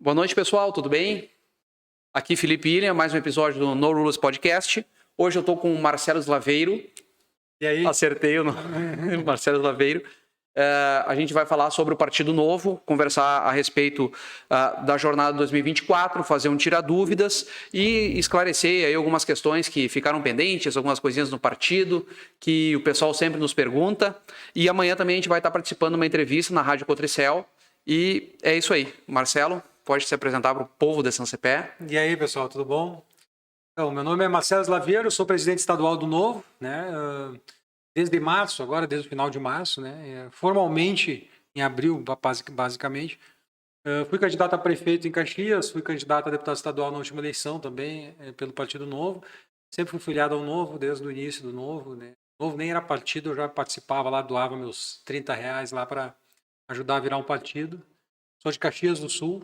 Boa noite, pessoal, tudo bem? Aqui Felipe Ilha, mais um episódio do No Rules Podcast. Hoje eu estou com o Marcelo Slaveiro. E aí? Acertei o nome. Marcelo Slaveiro. A gente vai falar sobre o Partido Novo, conversar a respeito da jornada 2024, fazer um tira-dúvidas e esclarecer aí algumas questões que ficaram pendentes, algumas coisinhas no partido, que o pessoal sempre nos pergunta. E amanhã também a gente vai estar participando de uma entrevista na Rádio Cotricel. E é isso aí. Marcelo, pode se apresentar para o povo de São Cepé. E aí, pessoal, tudo bom? Então, meu nome é Marcelo Slaveiro, sou presidente estadual do Novo, né? Desde março, agora desde o final de março, né? Formalmente em abril, basicamente. Fui candidato a prefeito em Caxias, fui candidato a deputado estadual na última eleição também, pelo Partido Novo. Sempre fui filiado ao Novo, desde o início do Novo, né? O Novo nem era partido, eu já participava lá, doava meus R$30 lá para ajudar a virar um partido. Sou de Caxias do Sul.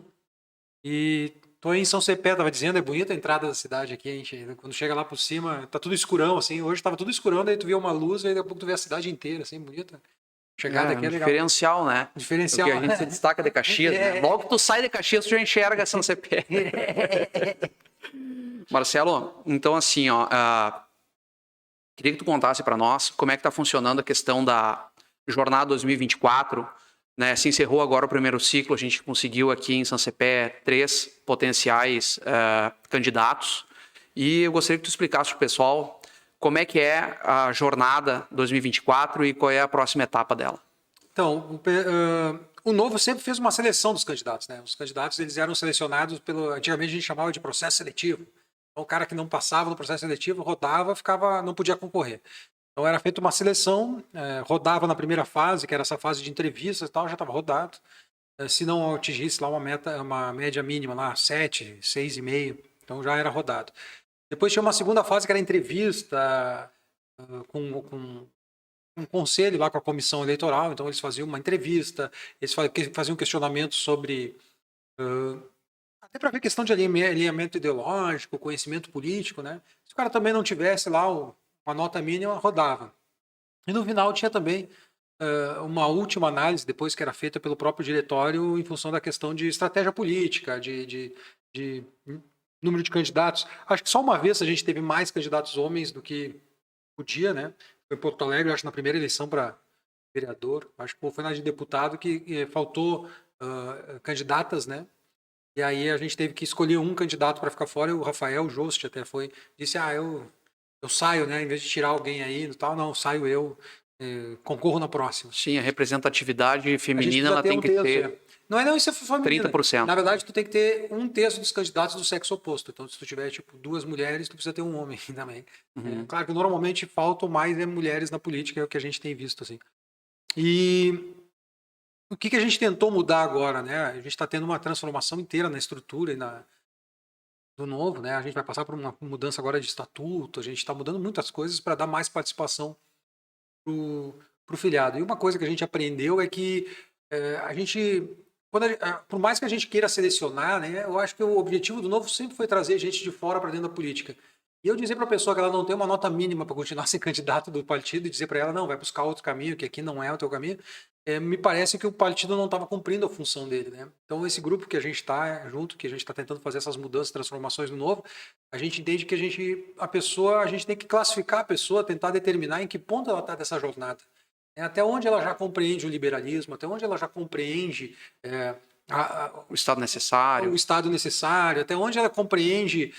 E tô em São Cepé, tava dizendo, é bonita a entrada da cidade aqui, a gente, quando chega lá por cima, tá tudo escurão, assim, hoje tava tudo escurão, daí tu vê uma luz, aí daqui a pouco tu vê a cidade inteira, assim, bonita. Chegada aqui é legal. Diferencial, né? Diferencial. Porque a gente se destaca de Caxias, né? Logo que tu sai de Caxias, tu já enxerga São Cepé. Marcelo, então assim, ó, queria que tu contasse para nós como é que tá funcionando a questão da jornada 2024, né? Se encerrou agora o primeiro ciclo, a gente conseguiu aqui em São Cepé 3 potenciais candidatos. E eu gostaria que tu explicasse para o pessoal como é que é a jornada 2024 e qual é a próxima etapa dela. Então, o Novo sempre fez uma seleção dos candidatos, né? Os candidatos eles eram selecionados antigamente a gente chamava de processo seletivo. Então, o cara que não passava no processo seletivo rodava, não podia concorrer. Então era feita uma seleção, rodava na primeira fase, que era essa fase de entrevistas e tal, já estava rodado. Se não atingisse lá uma média mínima lá, 7, 6,5, então já era rodado. Depois tinha uma segunda fase que era entrevista com um conselho lá com a comissão eleitoral, então eles faziam uma entrevista, eles faziam questionamentos sobre até para ver questão de alinhamento ideológico, conhecimento político, né? Se o cara também não tivesse lá uma nota mínima, rodava. E no final tinha também uma última análise, depois que era feita pelo próprio diretório, em função da questão de estratégia política, de número de candidatos. Acho que só uma vez a gente teve mais candidatos homens do que podia, né? Foi em Porto Alegre, acho, na primeira eleição para vereador. Acho que foi na de deputado que faltou candidatas, né? E aí a gente teve que escolher um candidato para ficar fora, e o Rafael Jost até disse, eu saio, né? Em vez de tirar alguém aí e tal, não, saio eu, concorro na próxima. Sim, a representatividade feminina ela tem que ser... Não é não isso é feminina. 30%. Na verdade, tu tem que ter 1/3 dos candidatos do sexo oposto. Então, se tu tiver, tipo, 2 mulheres, tu precisa ter um homem também. Uhum. Claro que normalmente faltam mais mulheres na política, é o que a gente tem visto, assim. E o que a gente tentou mudar agora, né? A gente está tendo uma transformação inteira na estrutura e do Novo, né? A gente vai passar por uma mudança agora de estatuto, a gente está mudando muitas coisas para dar mais participação pro filiado. E uma coisa que a gente aprendeu é que a gente, por mais que a gente queira selecionar, né? Eu acho que o objetivo do Novo sempre foi trazer gente de fora para dentro da política. E eu dizer para a pessoa que ela não tem uma nota mínima para continuar sendo candidato do partido e dizer para ela, não, vai buscar outro caminho, que aqui não é o teu caminho, me parece que o partido não estava cumprindo a função dele, né? Então, esse grupo que a gente está junto, que a gente está tentando fazer essas mudanças, transformações no Novo, a gente entende que a gente tem que classificar a pessoa, tentar determinar em que ponto ela está dessa jornada. Até onde ela já compreende o liberalismo, até onde ela já compreende o Estado necessário. O Estado necessário, até onde ela compreende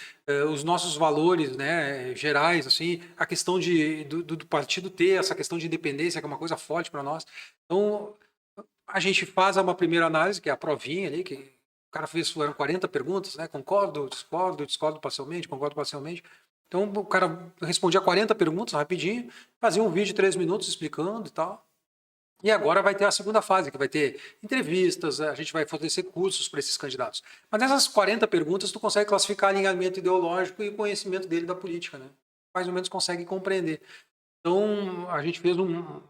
os nossos valores, né, gerais, assim, a questão do partido ter essa questão de independência, que é uma coisa forte para nós. Então, a gente faz uma primeira análise, que é a provinha ali, que o cara foram 40 perguntas, né, concordo, discordo parcialmente, concordo parcialmente. Então, o cara respondia 40 perguntas rapidinho, fazia um vídeo de 3 minutos explicando e tal. E agora vai ter a segunda fase, que vai ter entrevistas, a gente vai fornecer cursos para esses candidatos. Mas nessas 40 perguntas, tu consegue classificar alinhamento ideológico e o conhecimento dele da política, né? Mais ou menos consegue compreender. Então, a gente fez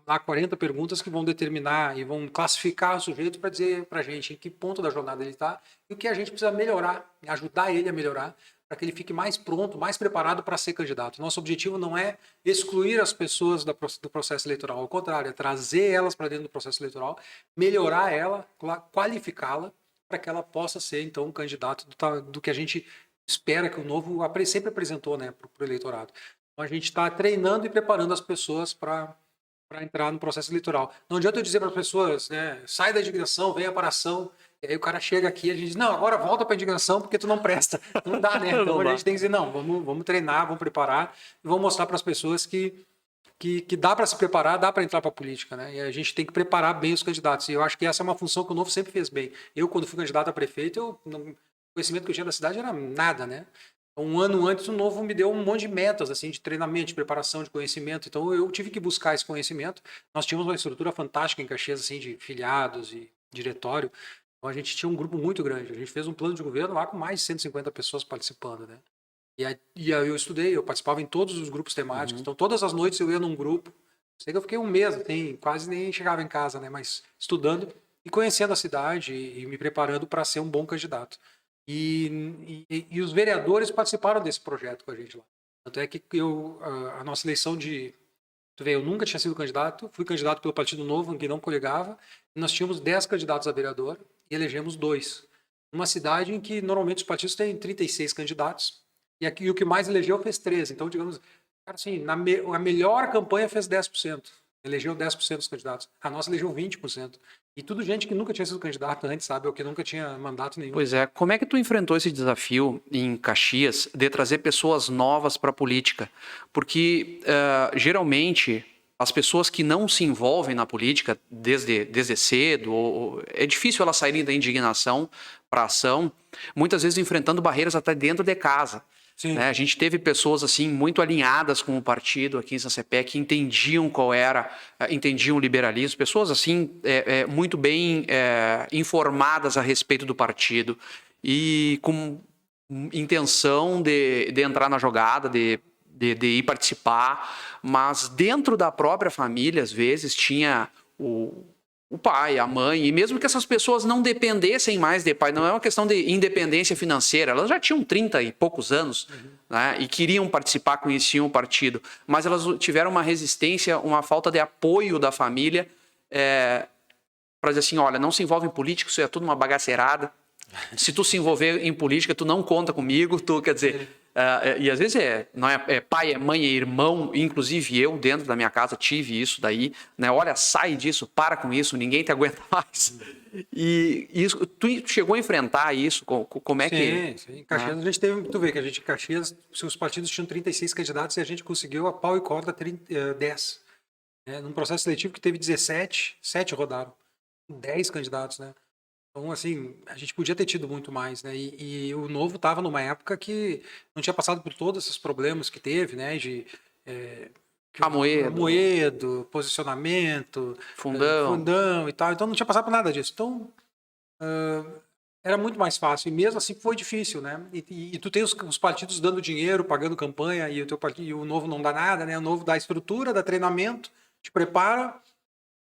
lá 40 perguntas que vão determinar e vão classificar o sujeito para dizer para a gente em que ponto da jornada ele está e o que a gente precisa melhorar, ajudar ele a melhorar, para que ele fique mais pronto, mais preparado para ser candidato. Nosso objetivo não é excluir as pessoas do processo eleitoral, ao contrário, é trazer elas para dentro do processo eleitoral, melhorar ela, qualificá-la para que ela possa ser, então, um candidato do que a gente espera que o Novo sempre apresentou, né, para o eleitorado. Então, a gente está treinando e preparando as pessoas para entrar no processo eleitoral. Não adianta eu dizer para as pessoas, né, sai da indignação, venha para a ação, e aí o cara chega aqui e a gente diz, não, agora volta para a indignação porque tu não presta. Não dá, né? Então, a gente tem que dizer, não, vamos treinar, vamos preparar e vamos mostrar para as pessoas que dá para se preparar, dá para entrar para a política, né? E a gente tem que preparar bem os candidatos. E eu acho que essa é uma função que o Novo sempre fez bem. Eu, quando fui candidato a prefeito, o conhecimento que eu tinha da cidade era nada, né? Um ano antes, o Novo me deu um monte de metas, assim, de treinamento, de preparação, de conhecimento. Então, eu tive que buscar esse conhecimento. Nós tínhamos uma estrutura fantástica em Caxias, assim, de filiados e diretório. Então, a gente tinha um grupo muito grande. A gente fez um plano de governo lá com mais de 150 pessoas participando, né? E aí eu estudei, eu participava em todos os grupos temáticos. Então, todas as noites eu ia num grupo. Sei que eu fiquei um mês, assim, quase nem chegava em casa, né? Mas estudando e conhecendo a cidade e me preparando para ser um bom candidato. E os vereadores participaram desse projeto com a gente lá. Tanto é que a nossa eleição Tu vê, eu nunca tinha sido candidato, fui candidato pelo Partido Novo, que não coligava. E nós tínhamos 10 candidatos a vereador e elegemos 2. Uma cidade em que normalmente os partidos têm 36 candidatos. E o que mais elegeu fez 13. Então, digamos, cara, assim, a melhor campanha fez 10%. Elegeu 10% dos candidatos. A nossa elegeu 20%. E tudo gente que nunca tinha sido candidato antes, sabe? Ou que nunca tinha mandato nenhum. Pois é, como é que tu enfrentou esse desafio em Caxias de trazer pessoas novas para a política? Porque geralmente as pessoas que não se envolvem na política desde cedo, é difícil elas saírem da indignação para a ação, muitas vezes enfrentando barreiras até dentro de casa. Né? A gente teve pessoas assim muito alinhadas com o partido aqui em São Cepé, que entendiam entendiam o liberalismo, pessoas assim muito bem informadas a respeito do partido e com intenção de entrar na jogada, de ir participar, mas dentro da própria família, às vezes, tinha o pai, a mãe, e mesmo que essas pessoas não dependessem mais de pai, não é uma questão de independência financeira, elas já tinham 30 e poucos anos, né, e queriam participar, conheciam o partido, mas elas tiveram uma resistência, uma falta de apoio da família para dizer assim, olha, não se envolve em política, isso é tudo uma bagaceirada, se tu se envolver em política, tu não conta comigo, quer dizer... e às vezes não é pai, é mãe, é irmão, inclusive eu dentro da minha casa tive isso daí, né? Olha, sai disso, para com isso, ninguém te aguenta mais. E isso, tu chegou a enfrentar isso? Como é que... Sim. Em Caxias a gente teve, tu vê que a gente em Caxias, os partidos tinham 36 candidatos e a gente conseguiu a pau e corda 10. Num processo seletivo que teve 17, 7 rodaram. 10 candidatos, né? Então, assim, a gente podia ter tido muito mais, né? E o Novo estava numa época que não tinha passado por todos esses problemas que teve, né? De Amoedo, posicionamento, fundão e tal. Então, não tinha passado por nada disso. Então, era muito mais fácil. E mesmo assim foi difícil, né? E tu tem os partidos dando dinheiro, pagando campanha, e o teu partido, e o Novo não dá nada, né? O Novo dá estrutura, dá treinamento, te prepara.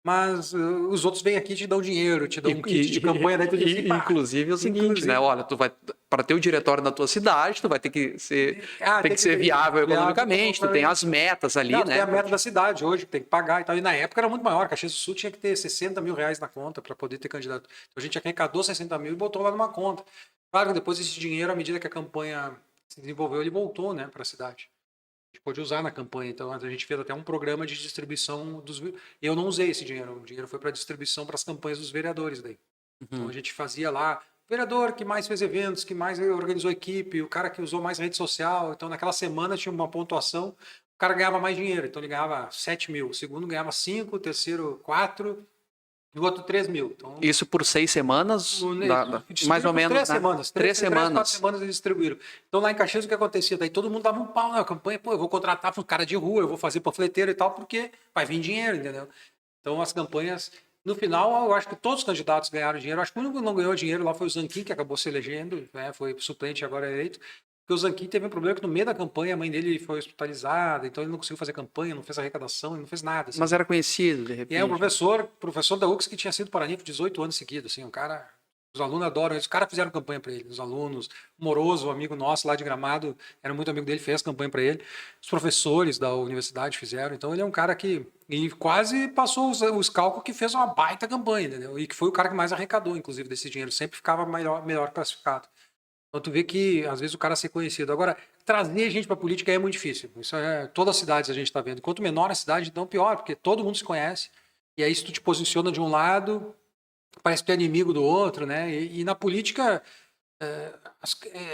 Mas os outros vêm aqui e te dão dinheiro, te dão um kit de campanha, daí tu diz assim, inclusive é o seguinte, né? Olha, tu vai para ter o diretório na tua cidade, tu vai ter que ser, tem que ser viável economicamente, tu tem as metas ali, né? Tem a meta da cidade hoje, que tem que pagar e tal. E na época era muito maior, Caxias do Sul tinha que ter 60 mil reais na conta para poder ter candidato. Então a gente arrecadou 60 mil e botou lá numa conta. Claro que depois esse dinheiro, à medida que a campanha se desenvolveu, ele voltou, né, para a cidade. A gente pôde usar na campanha, então a gente fez até um programa de distribuição dos... Eu não usei esse dinheiro, o dinheiro foi para distribuição para as campanhas dos vereadores daí. Então a gente fazia lá, vereador que mais fez eventos, que mais organizou equipe, o cara que usou mais rede social, então naquela semana tinha uma pontuação, o cara ganhava mais dinheiro, então ele ganhava 7 mil, o segundo ganhava 5, o terceiro 4, e o outro 3 mil. Então, isso por 6 semanas? Mais ou menos, 3 né? semanas. 3 semanas. 4 semanas eles distribuíram. Então lá em Caxias o que acontecia? Daí todo mundo dava um pau na campanha. Pô, eu vou contratar um cara de rua, eu vou fazer panfleteiro e tal, porque vai vir dinheiro, entendeu? Então as campanhas... No final, eu acho que todos os candidatos ganharam dinheiro. Eu acho que o único que não ganhou dinheiro lá foi o Zanquim, que acabou se elegendo, né? Foi suplente, agora eleito. Porque o Zanquim teve um problema que no meio da campanha a mãe dele foi hospitalizada, então ele não conseguiu fazer campanha, não fez arrecadação, ele não fez nada. Assim. Mas era conhecido, de repente. E é um professor da UX que tinha sido paraninfo 18 anos seguidos, assim, um cara Os alunos adoram. Os caras fizeram campanha para ele. Os alunos, o Moroso, um amigo nosso lá de Gramado, era muito amigo dele, fez campanha para ele. Os professores da universidade fizeram. Então ele é um cara que e quase passou os cálculos que fez uma baita campanha, entendeu? E que foi o cara que mais arrecadou, inclusive, desse dinheiro. Sempre ficava melhor classificado. Então tu vê que às vezes o cara ser conhecido. Agora, trazer gente para política é muito difícil. Isso é todas as cidades a gente está vendo. Quanto menor a cidade, então pior, porque todo mundo se conhece. E aí se tu te posiciona de um lado, parece que tu é inimigo do outro, né? E na política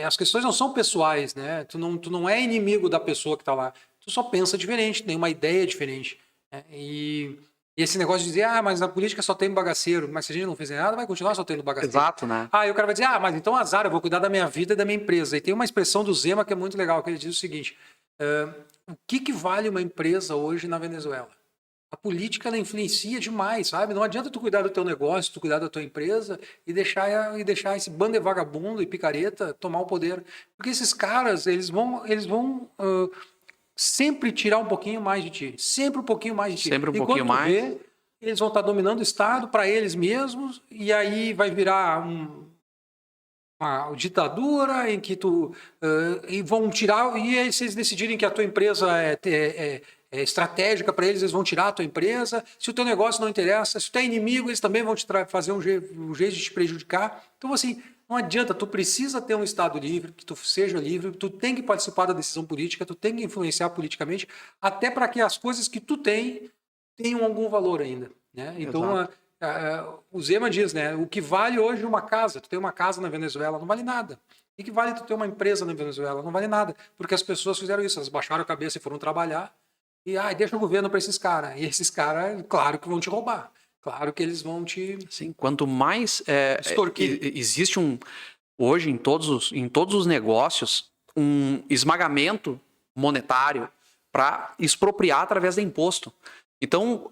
as questões não são pessoais, né? Tu não é inimigo da pessoa que está lá. Tu só pensa diferente, tem uma ideia diferente, né? E esse negócio de dizer, mas na política só tem bagaceiro, mas se a gente não fizer nada, vai continuar só tendo bagaceiro. Exato, né? Aí o cara vai dizer, mas então azar, eu vou cuidar da minha vida e da minha empresa. E tem uma expressão do Zema que é muito legal, que ele diz o seguinte, o que vale uma empresa hoje na Venezuela? A política, ela influencia demais, sabe? Não adianta tu cuidar do teu negócio, tu cuidar da tua empresa e deixar esse bando de vagabundo e picareta tomar o poder. Porque esses caras, eles vão sempre tirar um pouquinho mais de ti. Sempre um pouquinho mais de ti. Sempre um pouquinho mais. Vê, eles vão estar dominando o Estado para eles mesmos e aí vai virar uma ditadura em que e vão tirar, e aí se eles decidirem que a tua empresa é estratégica para eles, eles vão tirar a tua empresa. Se o teu negócio não interessa, se tu é inimigo, eles também vão te fazer um jeito de te prejudicar. Então, assim, não adianta, tu precisa ter um Estado livre, que tu seja livre, tu tem que participar da decisão política, tu tem que influenciar politicamente, até para que as coisas que tu tenham algum valor ainda, né? Então, o Zema diz, né? O que vale hoje uma casa, tu tem uma casa na Venezuela, não vale nada. O que vale tu ter uma empresa na Venezuela? Não vale nada, porque as pessoas fizeram isso, elas baixaram a cabeça e foram trabalhar, e deixa o governo para esses caras. E esses caras, claro que vão te roubar. Claro que eles vão te... Sim, quanto mais... extorquir. Existe hoje, em todos os negócios, um esmagamento monetário para expropriar através de imposto. Então,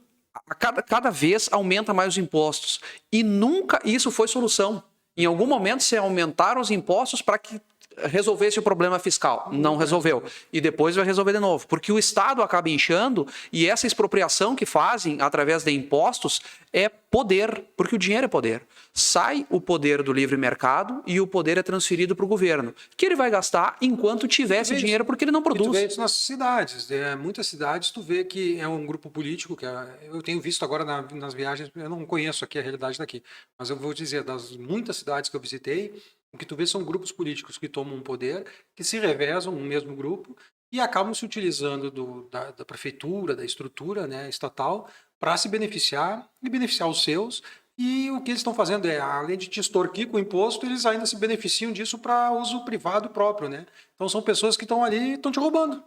cada vez aumenta mais os impostos. E nunca isso foi solução. Em algum momento, se aumentaram os impostos para que resolvesse o problema fiscal. Não resolveu. E depois vai resolver de novo. Porque o Estado acaba inchando e essa expropriação que fazem através de impostos é poder, porque o dinheiro é poder. Sai o poder do livre mercado e o poder é transferido para o governo, que ele vai gastar enquanto tiver esse dinheiro, porque ele não produz. E tu vê isso nas cidades. Muitas cidades tu vê que é um grupo político, eu tenho visto agora nas viagens, eu não conheço aqui a realidade daqui, mas eu vou dizer, das muitas cidades que eu visitei, o que tu vê são grupos políticos que tomam poder, que se revezam no mesmo grupo e acabam se utilizando da prefeitura, da estrutura, né, estatal, para se beneficiar e beneficiar os seus. E o que eles estão fazendo além de te extorquir com o imposto, eles ainda se beneficiam disso para uso privado próprio, né? Então são pessoas que estão ali e estão te roubando.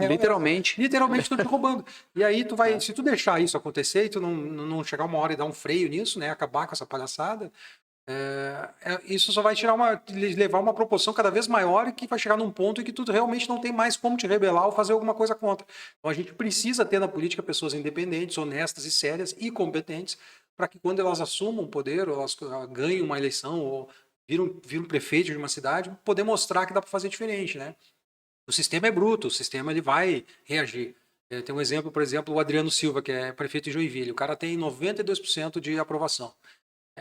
Literalmente. Literalmente estão te roubando. E aí tu vai, se tu deixar isso acontecer e tu não chegar uma hora e dar um freio nisso, né, acabar com essa palhaçada, isso só vai levar uma proporção cada vez maior e que vai chegar num ponto em que tu realmente não tem mais como te rebelar ou fazer alguma coisa contra. Então a gente precisa ter na política pessoas independentes, honestas e sérias e competentes para que quando elas assumam o poder, ou elas ganhem uma eleição ou viram prefeito de uma cidade, poder mostrar que dá para fazer diferente, né? O sistema é bruto, o sistema ele vai reagir. Tem um exemplo, por exemplo, o Adriano Silva, que é prefeito de Joinville. O cara tem 92% de aprovação.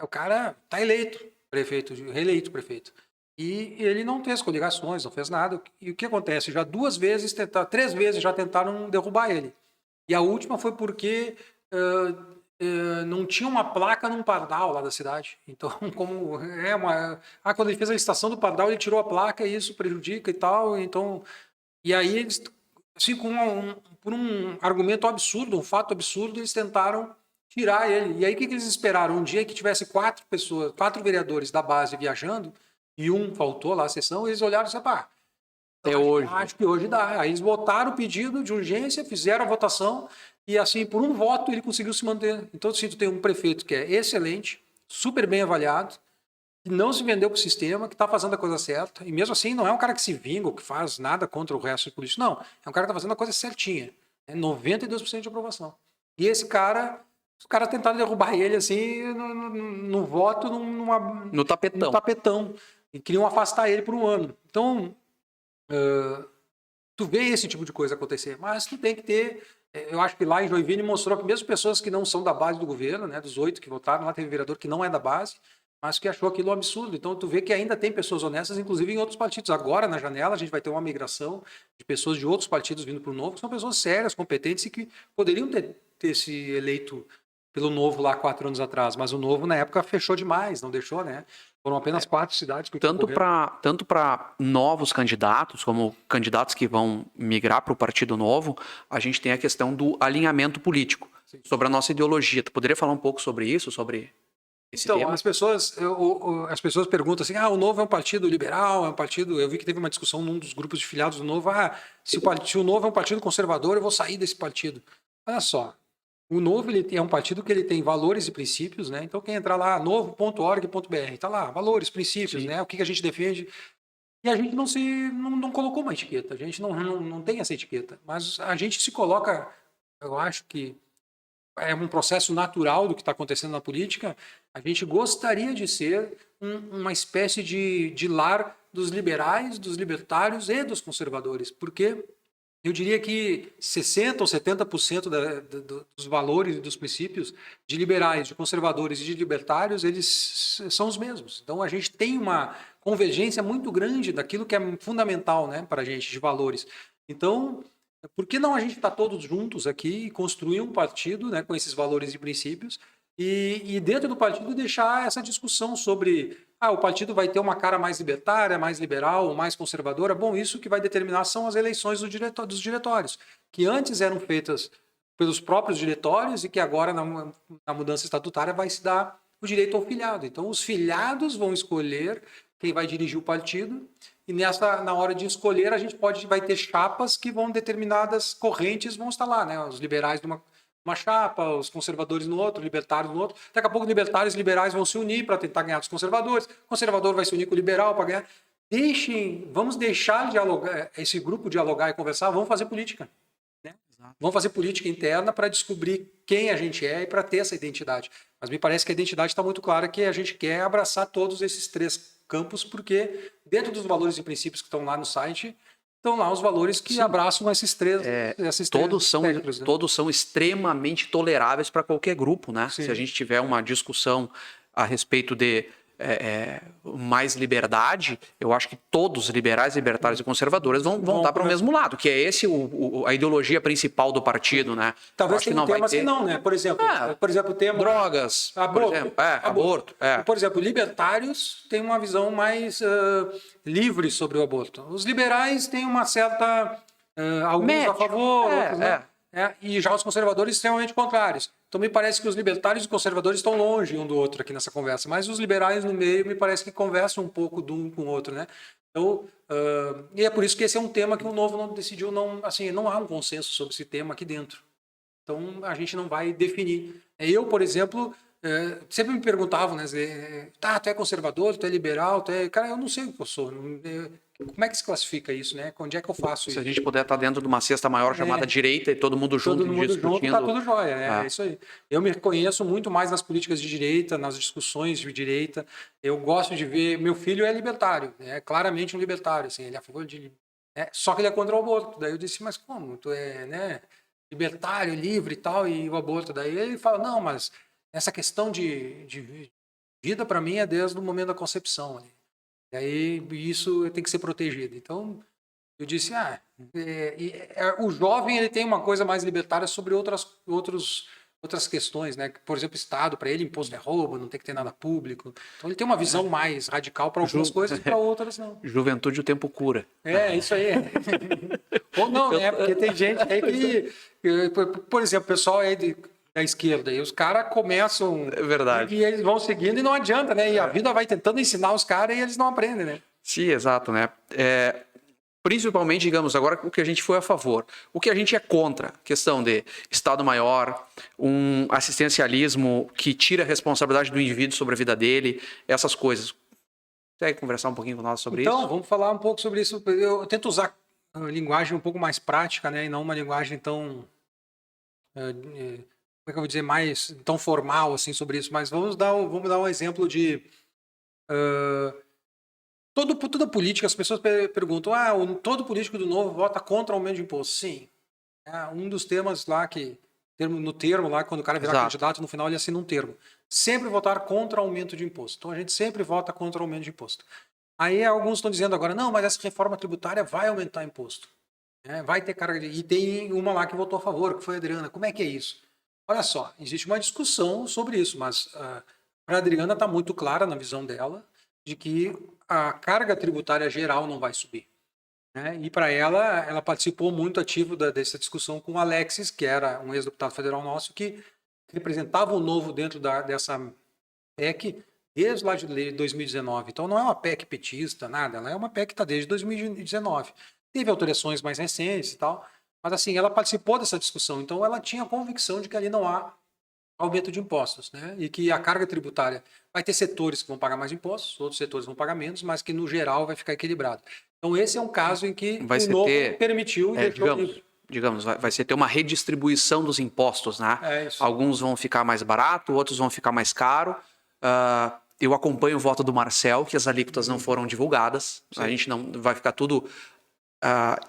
O cara está eleito prefeito, reeleito prefeito. E ele não fez coligações, não fez nada. E o que acontece? Já 3 vezes já tentaram derrubar ele. E a última foi porque não tinha uma placa num pardal lá da cidade. Então, quando ele fez a licitação do pardal, ele tirou a placa e isso prejudica e tal. Então, e aí eles, assim, por um argumento absurdo, um fato absurdo, eles tentaram tirar ele. E aí o que eles esperaram? Um dia que tivesse 4 vereadores da base viajando e um faltou lá a sessão, eles olharam e disseram, acho que hoje dá. Aí eles votaram o pedido de urgência, fizeram a votação e assim, por um voto, ele conseguiu se manter. Então, se tu tem um prefeito que é excelente, super bem avaliado, que não se vendeu para o sistema, que está fazendo a coisa certa, e mesmo assim não é um cara que se vinga ou que faz nada contra o resto do político, não. É um cara que está fazendo a coisa certinha. 92% de aprovação. E esse cara... Os caras tentaram derrubar ele assim no voto, no tapetão. No tapetão. E queriam afastar ele por um ano. Então, tu vê esse tipo de coisa acontecer. Mas tu tem que ter... Eu acho que lá em Joinville mostrou que mesmo pessoas que não são da base do governo, né, dos 8 que votaram, lá teve vereador que não é da base, mas que achou aquilo um absurdo. Então, tu vê que ainda tem pessoas honestas, inclusive em outros partidos. Agora, na janela, a gente vai ter uma migração de pessoas de outros partidos vindo para o Novo, que são pessoas sérias, competentes e que poderiam ter se eleito pelo Novo lá 4 anos atrás. Mas o Novo, na época, fechou demais, não deixou, né? Foram apenas 4 cidades que Tanto para novos candidatos, como candidatos que vão migrar para o Partido Novo, a gente tem a questão do alinhamento político, Sim. sobre a nossa ideologia. Tu poderia falar um pouco sobre isso, sobre esse Então, tema? as pessoas perguntam assim, o Novo é um partido liberal, é um partido... Eu vi que teve uma discussão num dos grupos de filiados do Novo, se o Novo é um partido conservador, eu vou sair desse partido. Olha só, o Novo é um partido que ele tem valores e princípios, né? Então, quem entrar lá, novo.org.br, tá lá, valores, princípios, né? O que a gente defende. E a gente não colocou uma etiqueta, a gente não tem essa etiqueta, mas a gente se coloca, eu acho que é um processo natural do que está acontecendo na política. A gente gostaria de ser uma espécie de lar dos liberais, dos libertários e dos conservadores, porque eu diria que 60% ou 70% dos valores e dos princípios de liberais, de conservadores e de libertários, eles são os mesmos. Então, a gente tem uma convergência muito grande daquilo que é fundamental, né, para a gente, de valores. Então, por que não a gente estar todos juntos aqui e construir um partido, né, com esses valores e princípios e dentro do partido deixar essa discussão sobre o partido vai ter uma cara mais libertária, mais liberal, mais conservadora. Bom, isso que vai determinar são as eleições dos diretórios, que antes eram feitas pelos próprios diretórios e que agora, na mudança estatutária, vai se dar o direito ao filiado. Então, os filiados vão escolher quem vai dirigir o partido e na hora de escolher, a gente vai ter chapas que determinadas correntes vão estar lá, né? Os liberais uma chapa, os conservadores no outro, libertários no outro. Daqui a pouco libertários e liberais vão se unir para tentar ganhar dos conservadores. O conservador vai se unir com o liberal para ganhar. Vamos deixar dialogar, esse grupo dialogar e conversar, vamos fazer política. Né? Vamos fazer política interna para descobrir quem a gente é e para ter essa identidade. Mas me parece que a identidade está muito clara, que a gente quer abraçar todos esses 3 campos, porque dentro dos valores e princípios que estão lá no site, estão lá os valores que abraçam esses três. Todos são extremamente toleráveis para qualquer grupo, né? Sim. Se a gente tiver uma discussão a respeito de mais liberdade, eu acho que todos, liberais, libertários e conservadores, vão estar para o mesmo lado, que é esse a ideologia principal do partido, né? Talvez tenha temas que não, né? Por exemplo, o tema... Drogas, por exemplo, aborto. Por exemplo, libertários têm uma visão mais livre sobre o aborto. Os liberais têm uma certa... alguns a favor, outros não. E já os conservadores extremamente contrários. Então, me parece que os libertários e os conservadores estão longe um do outro aqui nessa conversa, mas os liberais no meio me parece que conversam um pouco de um com o outro, né? Então, e é por isso que esse é um tema que o Novo não decidiu, não há um consenso sobre esse tema aqui dentro. Então, a gente não vai definir. Eu, por exemplo, sempre me perguntavam, né? Tu é conservador, tu é liberal, Cara, eu não sei o que eu sou. Como é que se classifica isso, né? Onde é que eu faço isso? Se a gente puder estar dentro de uma cesta maior chamada direita e todo mundo junto discutindo... Tá tudo jóia, é isso aí. Eu me reconheço muito mais nas políticas de direita, nas discussões de direita. Eu gosto de ver... Meu filho é libertário, é claramente um libertário, assim, ele é a favor de... só que ele é contra o aborto. Daí eu disse, mas como? Tu é, né, libertário, livre e tal, e o aborto. Daí ele fala, não, mas essa questão de vida para mim é desde o momento da concepção, né? E aí isso tem que ser protegido. Então, eu disse, o jovem ele tem uma coisa mais libertária sobre outras questões, né? Por exemplo, Estado, para ele, imposto é roubo, não tem que ter nada público. Então, ele tem uma visão mais radical para algumas coisas e para outras não. Juventude o tempo cura. Isso aí. Ou não, né? Porque tem gente aí que... Por exemplo, o pessoal aí da esquerda, e os caras começam... É verdade. E eles vão seguindo e não adianta, né? E a vida vai tentando ensinar os caras e eles não aprendem, né? Sim, exato, né? Principalmente, digamos, agora o que a gente foi a favor. O que a gente é contra, questão de Estado maior, um assistencialismo que tira a responsabilidade do indivíduo sobre a vida dele, essas coisas. Consegue conversar um pouquino com nós sobre isso? Então, vamos falar um pouco sobre isso. Eu tento usar uma linguagem um pouco mais prática, né? E não uma linguagem tão... como é que eu vou dizer, mais tão formal assim sobre isso, mas vamos dar um exemplo de toda política. As pessoas perguntam, todo político do Novo vota contra o aumento de imposto. Sim, um dos temas lá que no termo lá, quando o cara virar Exato. candidato, no final ele assina um termo. Sempre votar contra aumento de imposto. Então a gente sempre vota contra aumento de imposto. Aí alguns estão dizendo agora, não, mas essa reforma tributária vai aumentar imposto. Vai ter carga de... E tem uma lá que votou a favor, que foi a Adriana. Como é que é isso? Olha só, existe uma discussão sobre isso, mas para a Adriana está muito clara na visão dela de que a carga tributária geral não vai subir. E para ela participou muito ativo dessa discussão com o Alexis, que era um ex-deputado federal nosso, que representava o Novo dentro dessa PEC desde lá de 2019. Então não é uma PEC petista, nada, ela é uma PEC que está desde 2019. Teve alterações mais recentes e tal, mas assim, ela participou dessa discussão, então ela tinha a convicção de que ali não há aumento de impostos, e que a carga tributária vai ter setores que vão pagar mais impostos, outros setores vão pagar menos, mas que no geral vai ficar equilibrado. Então esse é um caso em que o Novo permitiu e deixou... Digamos, vai ser ter uma redistribuição dos impostos, né? Alguns vão ficar mais barato, outros vão ficar mais caro. Eu acompanho o voto do Marcel, que as alíquotas não foram divulgadas. Sim. A gente não vai ficar tudo a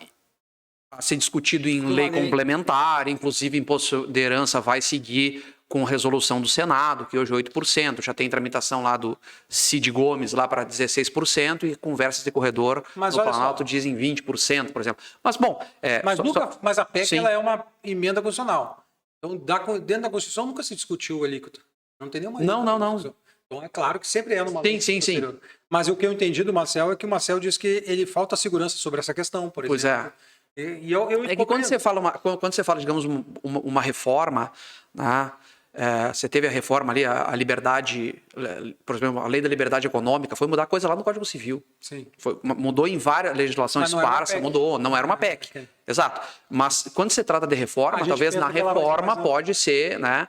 ser discutido em lei complementar, inclusive imposto de herança vai seguir com resolução do Senado, que hoje é 8%, já tem tramitação lá do Cid Gomes lá para 16% e conversas de corredor no Planalto dizem 20%, por exemplo. Mas, bom... Mas a PEC ela é uma emenda constitucional. Então, dentro da Constituição nunca se discutiu a alíquota. Não tem nenhuma alíquota. Não. Então, é claro que sempre é numa lei. Sim. Mas o que eu entendi do Marcel é que o Marcel diz que ele falta segurança sobre essa questão, por exemplo. Pois é. É que quando você fala, digamos, uma reforma, né, você teve a reforma ali, a liberdade, por exemplo, a lei da liberdade econômica, foi mudar coisa lá no Código Civil. Sim. Mudou em várias legislações esparsa, não era uma PEC. Exato. Mas quando se trata de reforma, talvez na reforma pode ser, né,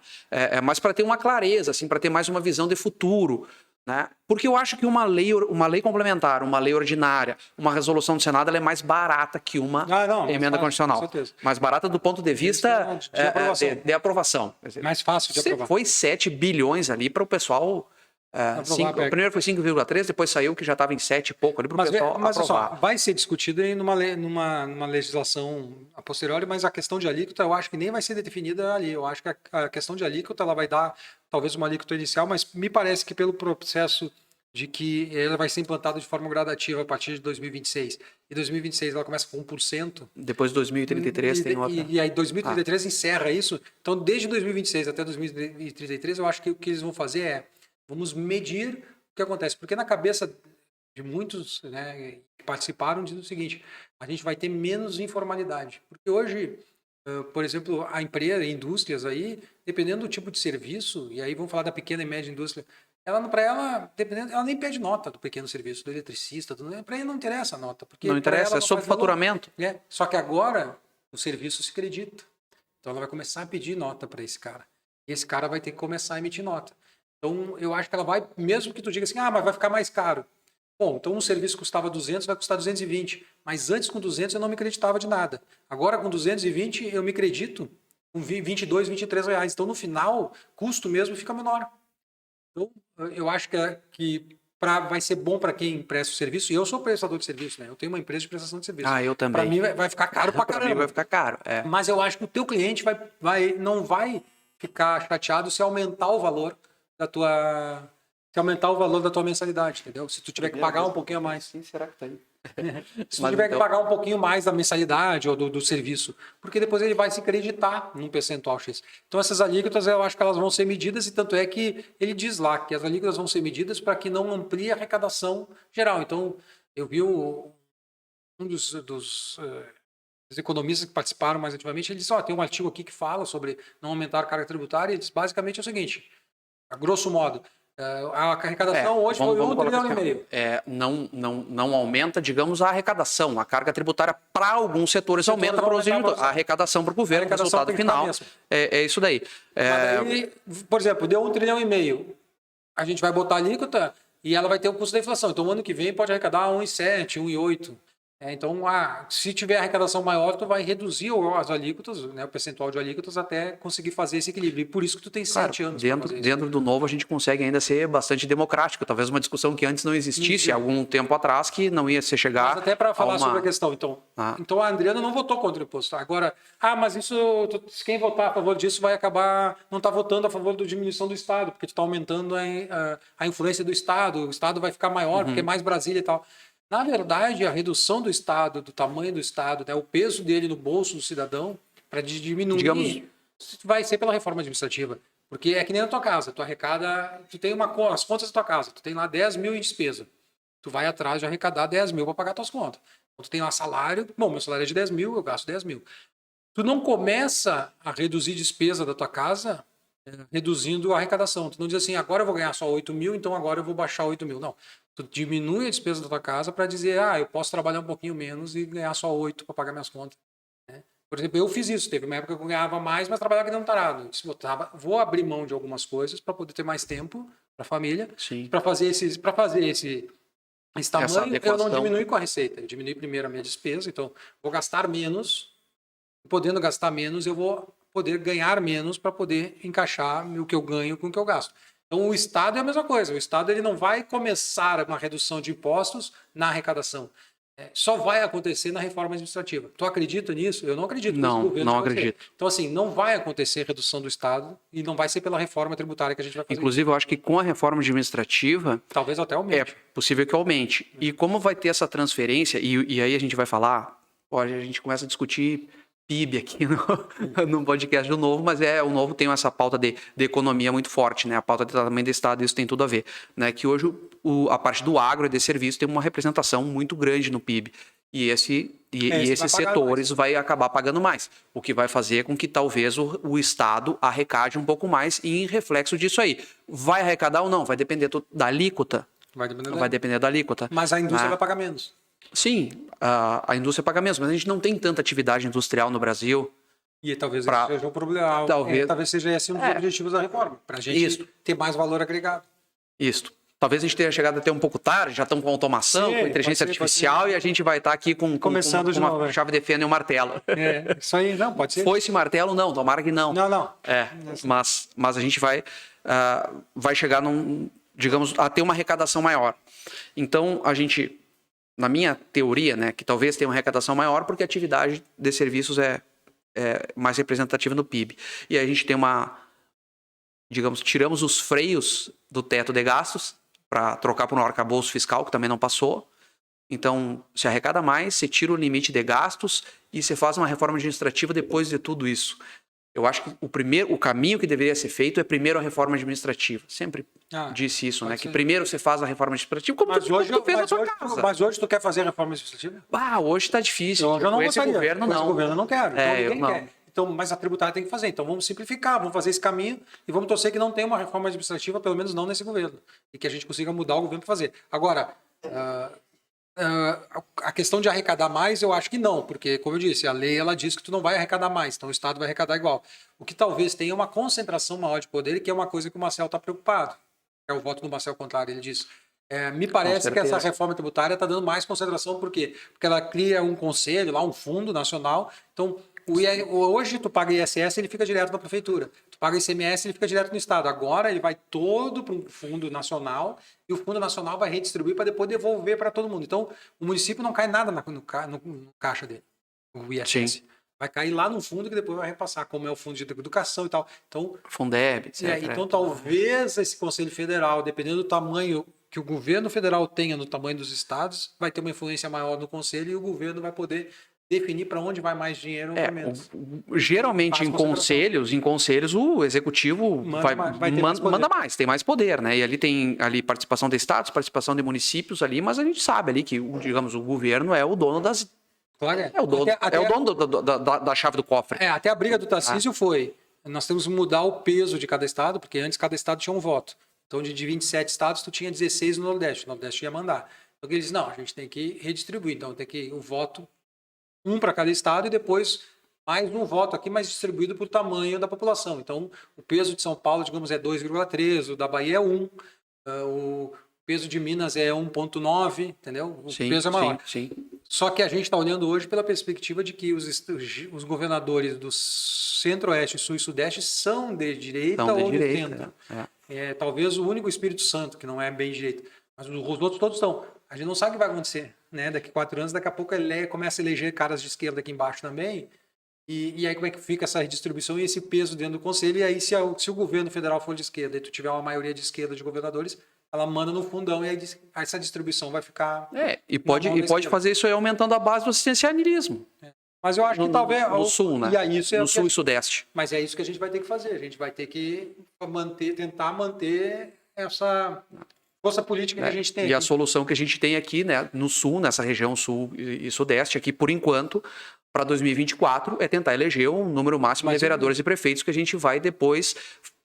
mas para ter uma clareza, assim, para ter mais uma visão de futuro. Né? Porque eu acho que uma lei complementar, uma lei ordinária, uma resolução do Senado, ela é mais barata que uma emenda constitucional. Mais barata do ponto de vista de aprovação. Mais fácil de aprovar. Foi 7 bilhões ali para o pessoal... primeiro foi 5,3, depois saiu que já estava em 7 e pouco ali para o pessoal aprovar. Só, vai ser discutido aí numa legislação a posteriori, mas a questão de alíquota eu acho que nem vai ser definida ali. Eu acho que a questão de alíquota ela vai dar talvez uma alíquota inicial, mas me parece que pelo processo de que ela vai ser implantada de forma gradativa a partir de 2026. E 2026 ela começa com 1%. Depois de 2033 tem outra. E aí 2033 encerra isso. Então, desde 2026 até 2033, eu acho que o que eles vão fazer é vamos medir o que acontece. Porque na cabeça de muitos, né, que participaram, diz o seguinte, a gente vai ter menos informalidade. Porque hoje, por exemplo, a empresa, indústrias aí, dependendo do tipo de serviço, e aí vamos falar da pequena e média indústria, ela nem pede nota do pequeno serviço, do eletricista, para ele não interessa a nota. Porque não interessa, é sobre faturamento. Só que agora o serviço se acredita. Então ela vai começar a pedir nota para esse cara. E esse cara vai ter que começar a emitir nota. Então eu acho que ela vai, mesmo que tu diga assim, mas vai ficar mais caro. Bom, então um serviço custava 200, vai custar 220. Mas antes com 200 eu não me acreditava de nada. Agora com 220 eu me acredito com 22, 23 reais. Então no final, custo mesmo fica menor. Então eu acho que vai ser bom para quem presta o serviço. E eu sou prestador de serviço, né? Eu tenho uma empresa de prestação de serviço. Eu também. Para mim vai ficar caro para caramba. Para mim vai ficar caro, Mas eu acho que o teu cliente não vai ficar chateado se aumentar o valor da tua... Se aumentar o valor da tua mensalidade, entendeu? Se tu tiver que pagar um pouquinho a mais. Sim, será que tá aí? Se tu tiver que pagar um pouquinho mais da mensalidade ou do serviço, porque depois ele vai se acreditar num percentual X. Então essas alíquotas eu acho que elas vão ser medidas e tanto é que ele diz lá que as alíquotas vão ser medidas para que não amplie a arrecadação geral. Então eu vi um dos economistas que participaram mais ativamente, ele disse, tem um artigo aqui que fala sobre não aumentar a carga tributária e diz basicamente o seguinte, a grosso modo, a arrecadação hoje foi 1,5 trilhão. Não aumenta, digamos, a arrecadação. A carga tributária para alguns setores aumenta, a arrecadação para o governo, o resultado final é isso daí. Daí, por exemplo, deu 1,5 trilhão, a gente vai botar a alíquota e ela vai ter o custo da inflação. Então, o ano que vem pode arrecadar 1,7, 1,8. Então, se tiver arrecadação maior, tu vai reduzir as alíquotas, né, o percentual de alíquotas até conseguir fazer esse equilíbrio. E por isso que tu tem Claro, 7 anos para fazer isso. dentro do novo a gente consegue ainda ser bastante democrático. Talvez uma discussão que antes não existisse, algum tempo atrás, que não ia se chegar. Mas até para falar sobre a questão, então a Adriana não votou contra o imposto. Agora, mas isso, quem votar a favor disso vai acabar, não está votando a favor da diminuição do Estado, porque tu está aumentando a influência do Estado, o Estado vai ficar maior, porque é mais Brasília e tal. Na verdade, a redução do Estado, do tamanho do Estado, né, o peso dele no bolso do cidadão, para diminuir, vai ser pela reforma administrativa. Porque é que nem na tua casa, tu arrecada, tu tem as contas da tua casa, tu tem lá 10 mil em despesa. Tu vai atrás de arrecadar 10 mil para pagar tuas contas. Então, tu tem lá salário, meu salário é de 10 mil, eu gasto 10 mil. Tu não começa a reduzir despesa da tua casa reduzindo a arrecadação. Tu não diz assim, agora eu vou ganhar só 8 mil, então agora eu vou baixar 8 mil. Não. Tu diminui a despesa da tua casa para dizer, eu posso trabalhar um pouquinho menos e ganhar só 8 para pagar minhas contas. Né? Por exemplo, eu fiz isso. Teve uma época que eu ganhava mais, mas trabalhava que não tarado. Vou abrir mão de algumas coisas para poder ter mais tempo para a família, para fazer esse tamanho, eu não diminui com a receita. Eu diminui primeiro a minha despesa, então vou gastar menos. Podendo gastar menos, eu vou poder ganhar menos para poder encaixar o que eu ganho com o que eu gasto. Então, o Estado é a mesma coisa. O Estado ele não vai começar uma redução de impostos na arrecadação. Só vai acontecer na reforma administrativa. Tu acredita nisso? Eu não acredito. Não acredito. Então, assim, não vai acontecer redução do Estado e não vai ser pela reforma tributária que a gente vai fazer. Inclusive, eu acho que com a reforma administrativa... Talvez até aumente. É possível que aumente. E como vai ter essa transferência, e aí a gente vai falar, a gente começa a discutir PIB aqui no podcast do Novo, mas o Novo tem essa pauta de economia muito forte, né? A pauta de tamanho do Estado, isso tem tudo a ver, né? Que hoje a parte do agro e de serviço tem uma representação muito grande no PIB. E esses setores vai acabar pagando mais, o que vai fazer com que talvez o Estado arrecade um pouco mais e em reflexo disso aí. Vai arrecadar ou não? Vai depender da alíquota. Vai depender da alíquota. Mas a indústria vai pagar menos. Sim, a indústria paga menos, mas a gente não tem tanta atividade industrial no Brasil. E talvez esse seja um problema. Talvez seja esse um dos objetivos da reforma, para a gente ter mais valor agregado. Isso. Talvez a gente tenha chegado até um pouco tarde, já estamos com automação, com inteligência artificial, e a gente vai estar aqui com uma chave de fenda e um martelo. Isso aí, não, pode ser. Foi esse martelo? Não, tomara que não. Não. Mas a gente vai chegar digamos, a ter uma arrecadação maior. Então, a gente... Na minha teoria, né, que talvez tenha uma arrecadação maior porque a atividade de serviços é mais representativa no PIB. E aí a gente tem tiramos os freios do teto de gastos para trocar por um arcabouço fiscal, que também não passou. Então, se arrecada mais, você tira o limite de gastos e você faz uma reforma administrativa depois de tudo isso. Eu acho que o caminho que deveria ser feito é primeiro a reforma administrativa. Sempre disse isso, né? Que primeiro você faz a reforma administrativa, como tu fez na sua casa. Mas hoje tu quer fazer a reforma administrativa? Hoje está difícil. Eu não gostaria. Governo, não. Esse governo não quero. Então ninguém quer. Então, mas a tributária tem que fazer. Então vamos simplificar, vamos fazer esse caminho e vamos torcer que não tenha uma reforma administrativa, pelo menos não nesse governo. E que a gente consiga mudar o governo para fazer. Agora... a questão de arrecadar mais, eu acho que não, porque, como eu disse, a lei ela diz que tu não vai arrecadar mais, então o Estado vai arrecadar igual. O que talvez tenha uma concentração maior de poder, que é uma coisa que o Marcel está preocupado. É o voto do Marcel contrário, ele diz. Me parece que essa reforma tributária está dando mais concentração, por quê? Porque ela cria um conselho, lá um fundo nacional, então hoje tu paga ISS, ele fica direto na prefeitura. Tu paga ICMS, ele fica direto no Estado. Agora ele vai todo para um fundo nacional e o fundo nacional vai redistribuir para depois devolver para todo mundo. Então, o município não cai nada no caixa dele, o ISS. Sim. Vai cair lá no fundo que depois vai repassar, como é o fundo de educação e tal. Então, Fundeb, etc. Então, talvez esse Conselho Federal, dependendo do tamanho que o governo federal tenha no tamanho dos estados, vai ter uma influência maior no Conselho e o governo vai poder definir para onde vai mais dinheiro ou menos. Geralmente em conselhos o executivo manda mais, tem mais poder, né? E ali tem participação de estados, participação de municípios ali, mas a gente sabe ali que, digamos, o governo é o dono das... Claro, é o dono da chave do cofre. Até a briga do Tarcísio foi, nós temos que mudar o peso de cada estado, porque antes cada estado tinha um voto. Então, de 27 estados, tu tinha 16 no Nordeste. O Nordeste ia mandar. Então, ele disse, não, a gente tem que redistribuir. Então, tem que o voto, um para cada estado e depois mais um voto aqui, mais distribuído por tamanho da população. Então, o peso de São Paulo, digamos, é 2,3, o da Bahia é 1, o peso de Minas é 1,9, entendeu? O Sim, peso é maior. sim, sim. Só que a gente está olhando hoje pela perspectiva de que os governadores do Centro-Oeste, Sul e Sudeste são de direita São de ou de direita. centro. É. Talvez o único Espírito Santo, que não é bem direita. Mas os outros todos estão. A gente não sabe o que vai acontecer. Né? Daqui a 4 anos, daqui a pouco ele começa a eleger caras de esquerda aqui embaixo também. E aí como é que fica essa redistribuição e esse peso dentro do Conselho? E aí se o governo federal for de esquerda e tu tiver uma maioria de esquerda de governadores, ela manda no fundão e aí essa distribuição vai ficar... E pode fazer isso aí aumentando a base do assistencialismo. Mas eu acho que talvez... No sul, né? No sul e sudeste. Mas é isso que a gente vai ter que fazer. A gente vai ter que tentar manter essa força política que a gente tem aqui. E a aqui. solução que a gente tem aqui, né, no sul, nessa região sul e sudeste, aqui por enquanto, para 2024, é tentar eleger um número máximo de vereadores e prefeitos que a gente vai depois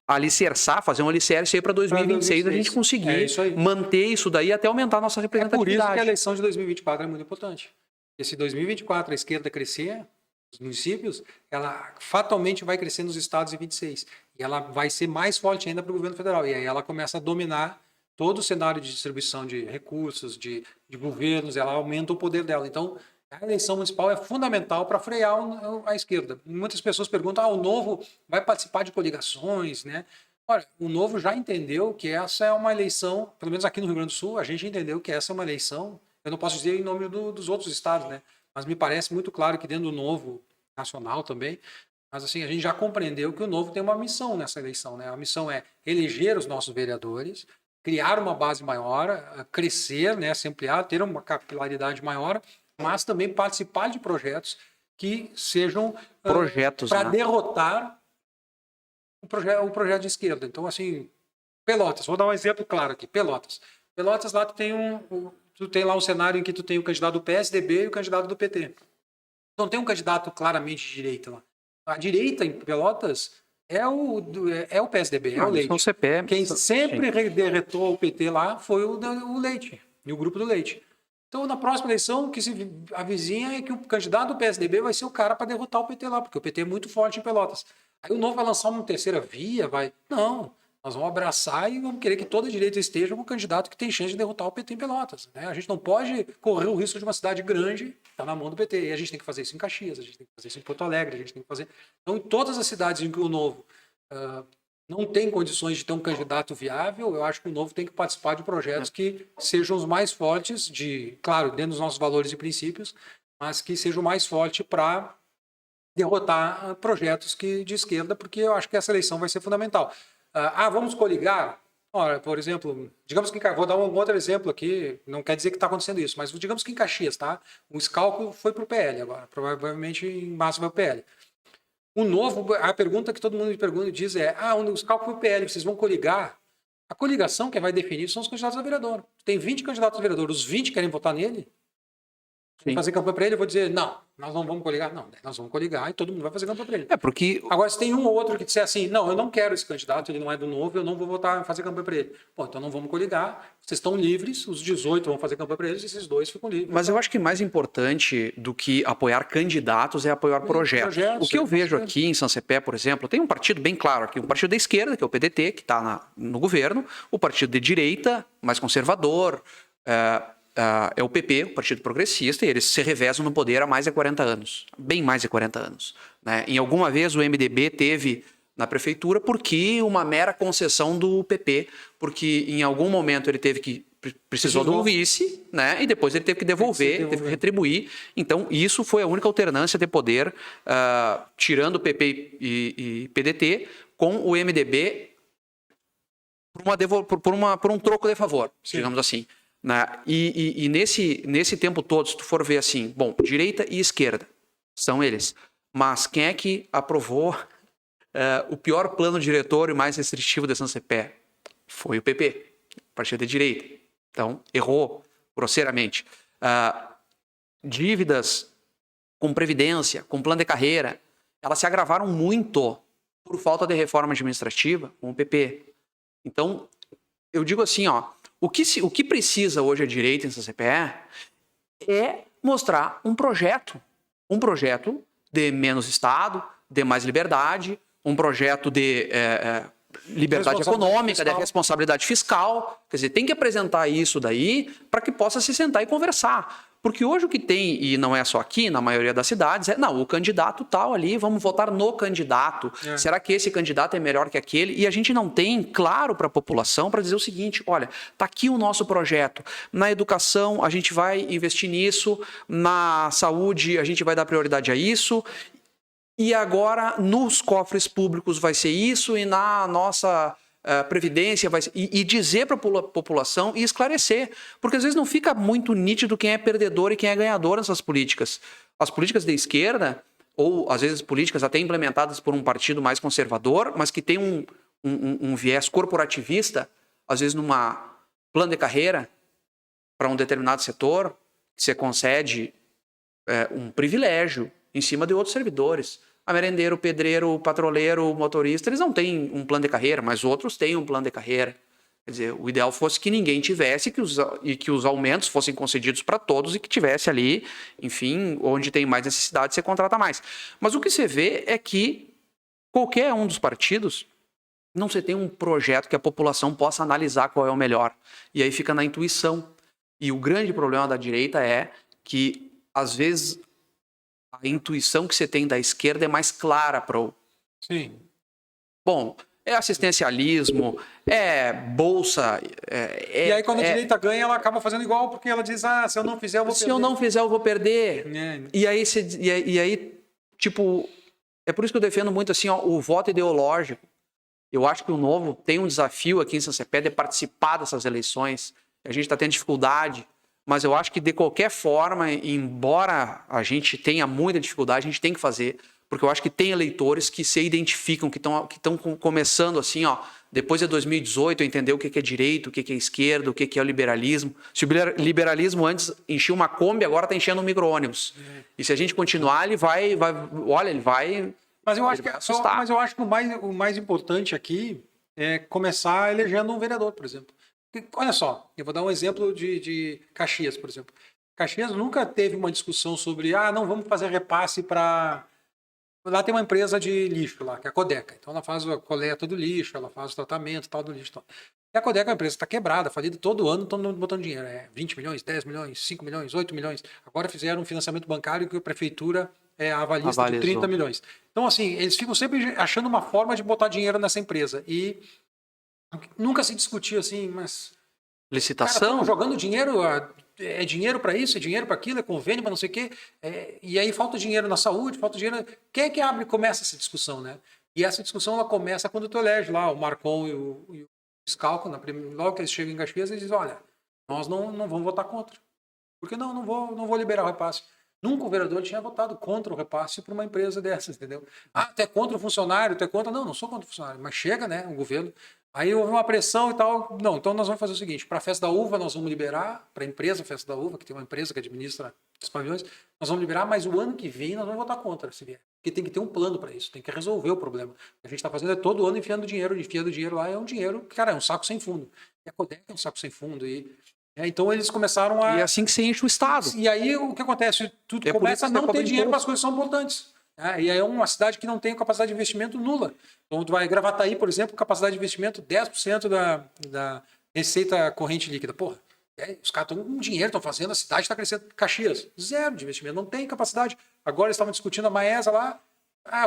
alicerçar, fazer um alicerce aí para 2026 a gente conseguir manter isso daí até aumentar a nossa representatividade. É por isso que a eleição de 2024 é muito importante. Porque se 2024 a esquerda crescer, os municípios, ela fatalmente vai crescer nos estados em 26. E ela vai ser mais forte ainda para o governo federal. E aí ela começa a dominar todo o cenário de distribuição de recursos, de governos, ela aumenta o poder dela. Então, a eleição municipal é fundamental para frear a esquerda. Muitas pessoas perguntam, o Novo vai participar de coligações, né? Olha, o Novo já entendeu que essa é uma eleição, pelo menos aqui no Rio Grande do Sul, a gente entendeu que essa é uma eleição, eu não posso dizer em nome dos outros estados, né? Mas me parece muito claro que dentro do Novo, nacional também, mas assim, a gente já compreendeu que o Novo tem uma missão nessa eleição, né? A missão é eleger os nossos vereadores, criar uma base maior, crescer, né? Se ampliar, ter uma capilaridade maior, mas também participar de projetos que sejam projetos para derrotar o projeto de esquerda. Então, assim, Pelotas, vou dar um exemplo claro aqui, Pelotas. Pelotas lá tu tem lá um cenário em que tu tem o candidato do PSDB e o candidato do PT. Não tem um candidato claramente de direita lá. A direita em Pelotas é o PSDB, é o Leite. Quem sempre derretou o PT lá foi o Leite, e o grupo do Leite. Então, na próxima eleição, o que se avizinha é que o candidato do PSDB vai ser o cara para derrotar o PT lá, porque o PT é muito forte em Pelotas. Aí o Novo vai lançar uma terceira via, Não, nós vamos abraçar e vamos querer que toda a direita esteja com o candidato que tem chance de derrotar o PT em Pelotas. Né? A gente não pode correr o risco de uma cidade grande estar na mão do PT. E a gente tem que fazer isso em Caxias, a gente tem que fazer isso em Porto Alegre, a gente tem que fazer... Então, em todas as cidades em que o Novo não tem condições de ter um candidato viável, eu acho que o Novo tem que participar de projetos que sejam os mais fortes, claro, dentro dos nossos valores e princípios, mas que sejam mais fortes para derrotar projetos de esquerda, porque eu acho que essa eleição vai ser fundamental. Vamos coligar? Ora, por exemplo, digamos que... Vou dar um outro exemplo aqui, não quer dizer que está acontecendo isso, mas digamos que em Caxias, tá? O Scalco foi para o PL agora, provavelmente em março vai para o PL. O Novo, a pergunta que todo mundo me pergunta e diz os cálculos do PL, vocês vão coligar? A coligação que vai definir são os candidatos a vereador. Tem 20 candidatos a vereador, os 20 querem votar nele? Sim. Fazer campanha para ele, eu vou dizer, não, nós não vamos coligar. Não, nós vamos coligar e todo mundo vai fazer campanha para ele. Porque... Agora, se tem um ou outro que disser assim, não, eu não quero esse candidato, ele não é do Novo, eu não vou votar, fazer campanha para ele. Bom, então não vamos coligar, vocês estão livres, os 18 vão fazer campanha para eles, esses 2 ficam livres. Mas eu acho que mais importante do que apoiar candidatos é apoiar projetos. O que eu vejo aqui em São Cepé, por exemplo, tem um partido bem claro aqui, um partido da esquerda, que é o PDT, que está no governo, o partido de direita, mais conservador, é o PP, o Partido Progressista, e eles se revezam no poder há mais de 40 anos, bem mais de 40 anos. Né? Em alguma vez o MDB teve na prefeitura porque uma mera concessão do PP, porque em algum momento ele precisou de um vice, né? E depois ele teve que devolver, teve que retribuir. Então isso foi a única alternância de poder, tirando o PP e PDT, com o MDB por um troco de favor, digamos assim. Né? E nesse tempo todo, se tu for ver assim, bom, direita e esquerda, são eles. Mas quem é que aprovou o pior plano diretor e mais restritivo de São Cepé? Foi o PP, partido de direita. Então, errou grosseiramente. Dívidas com previdência, com plano de carreira, elas se agravaram muito por falta de reforma administrativa com o PP. Então, eu digo assim, o que precisa hoje a direita em São Cepé é mostrar um projeto de menos Estado, de mais liberdade, um projeto de liberdade econômica, da responsabilidade fiscal. Quer dizer, tem que apresentar isso daí para que possa se sentar e conversar. Porque hoje o que tem, e não é só aqui, na maioria das cidades, não, o candidato tal ali, vamos votar no candidato. Será que esse candidato é melhor que aquele? E a gente não tem claro para a população para dizer o seguinte, olha, está aqui o nosso projeto. Na educação, a gente vai investir nisso, na saúde, a gente vai dar prioridade a isso, e agora nos cofres públicos vai ser isso, e na nossa previdência, e dizer para a população e esclarecer, porque às vezes não fica muito nítido quem é perdedor e quem é ganhador nessas políticas. As políticas de esquerda, ou às vezes políticas até implementadas por um partido mais conservador, mas que tem um viés corporativista, às vezes numa plano de carreira para um determinado setor, que você concede um privilégio em cima de outros servidores. A merendeiro, o pedreiro, o patroleiro, o motorista, eles não têm um plano de carreira, mas outros têm um plano de carreira. Quer dizer, o ideal fosse que ninguém tivesse e que os aumentos fossem concedidos para todos e que tivesse ali, enfim, onde tem mais necessidade, você contrata mais. Mas o que você vê é que qualquer um dos partidos não se tem um projeto que a população possa analisar qual é o melhor. E aí fica na intuição. E o grande problema da direita é que, às vezes, a intuição que você tem da esquerda é mais clara para o... Sim. Bom, é assistencialismo, é bolsa... e aí quando a direita ganha, ela acaba fazendo igual, porque ela diz, se eu não fizer, eu vou perder. Se eu não fizer, eu vou perder. E aí, tipo... É por isso que eu defendo muito assim, o voto ideológico. Eu acho que o Novo tem um desafio aqui em São Cepé de participar dessas eleições. A gente está tendo dificuldade, mas eu acho que de qualquer forma, embora a gente tenha muita dificuldade, a gente tem que fazer, porque eu acho que tem eleitores que se identificam, que estão começando assim, depois de 2018, a entender o que é direita, o que é esquerda, o que é o liberalismo. Se o liberalismo antes enchia uma Kombi, agora está enchendo um micro-ônibus. E se a gente continuar, ele vai Mas eu acho que o mais importante aqui é começar elegendo um vereador, por exemplo. Olha só, eu vou dar um exemplo de Caxias, por exemplo. Caxias nunca teve uma discussão sobre, não, vamos fazer repasse para... Lá tem uma empresa de lixo, lá, que é a Codeca. Então ela faz a coleta do lixo, ela faz o tratamento tal do lixo. Tal. E a Codeca é uma empresa que está quebrada, falida, todo ano estão botando dinheiro. 20 milhões, 10 milhões, 5 milhões, 8 milhões. Agora fizeram um financiamento bancário que a prefeitura avaliza de 30 milhões. Então, assim, eles ficam sempre achando uma forma de botar dinheiro nessa empresa. E nunca se discutiu assim, mas... Licitação? Cara, jogando dinheiro, é dinheiro para isso, é dinheiro para aquilo, é convênio para não sei o quê. E aí falta dinheiro na saúde, falta dinheiro... Quem é que começa essa discussão, né? E essa discussão, ela começa quando tu elege lá o Marcon e o Scalco, logo que eles chegam em Caxias, eles dizem, olha, nós não vamos votar contra. Porque não vou liberar o repasse. Nunca o vereador tinha votado contra o repasse para uma empresa dessas, entendeu? Tu é contra o funcionário, tu é contra... Não sou contra o funcionário, mas chega, né, o governo... Aí houve uma pressão e tal. Não, então nós vamos fazer o seguinte, para a Festa da Uva nós vamos liberar, para a empresa Festa da Uva, que tem uma empresa que administra os pavilhões, nós vamos liberar, mas o ano que vem nós vamos votar contra, se vier. Porque tem que ter um plano para isso, tem que resolver o problema. O que a gente está fazendo é todo ano enfiando dinheiro lá, é um dinheiro, cara, é um saco sem fundo. E a Codeca é um saco sem fundo. Então eles começaram a... E é assim que se enche o Estado. E aí o que acontece? Tudo começa a não ter dinheiro para as coisas que são importantes. E aí é uma cidade que não tem capacidade de investimento nula. Então, tu vai Gravataí, por exemplo, capacidade de investimento 10% da receita corrente líquida. Porra, os caras estão com dinheiro, estão fazendo, a cidade está crescendo. Caxias, zero de investimento, não tem capacidade. Agora eles estavam discutindo a Maesa lá,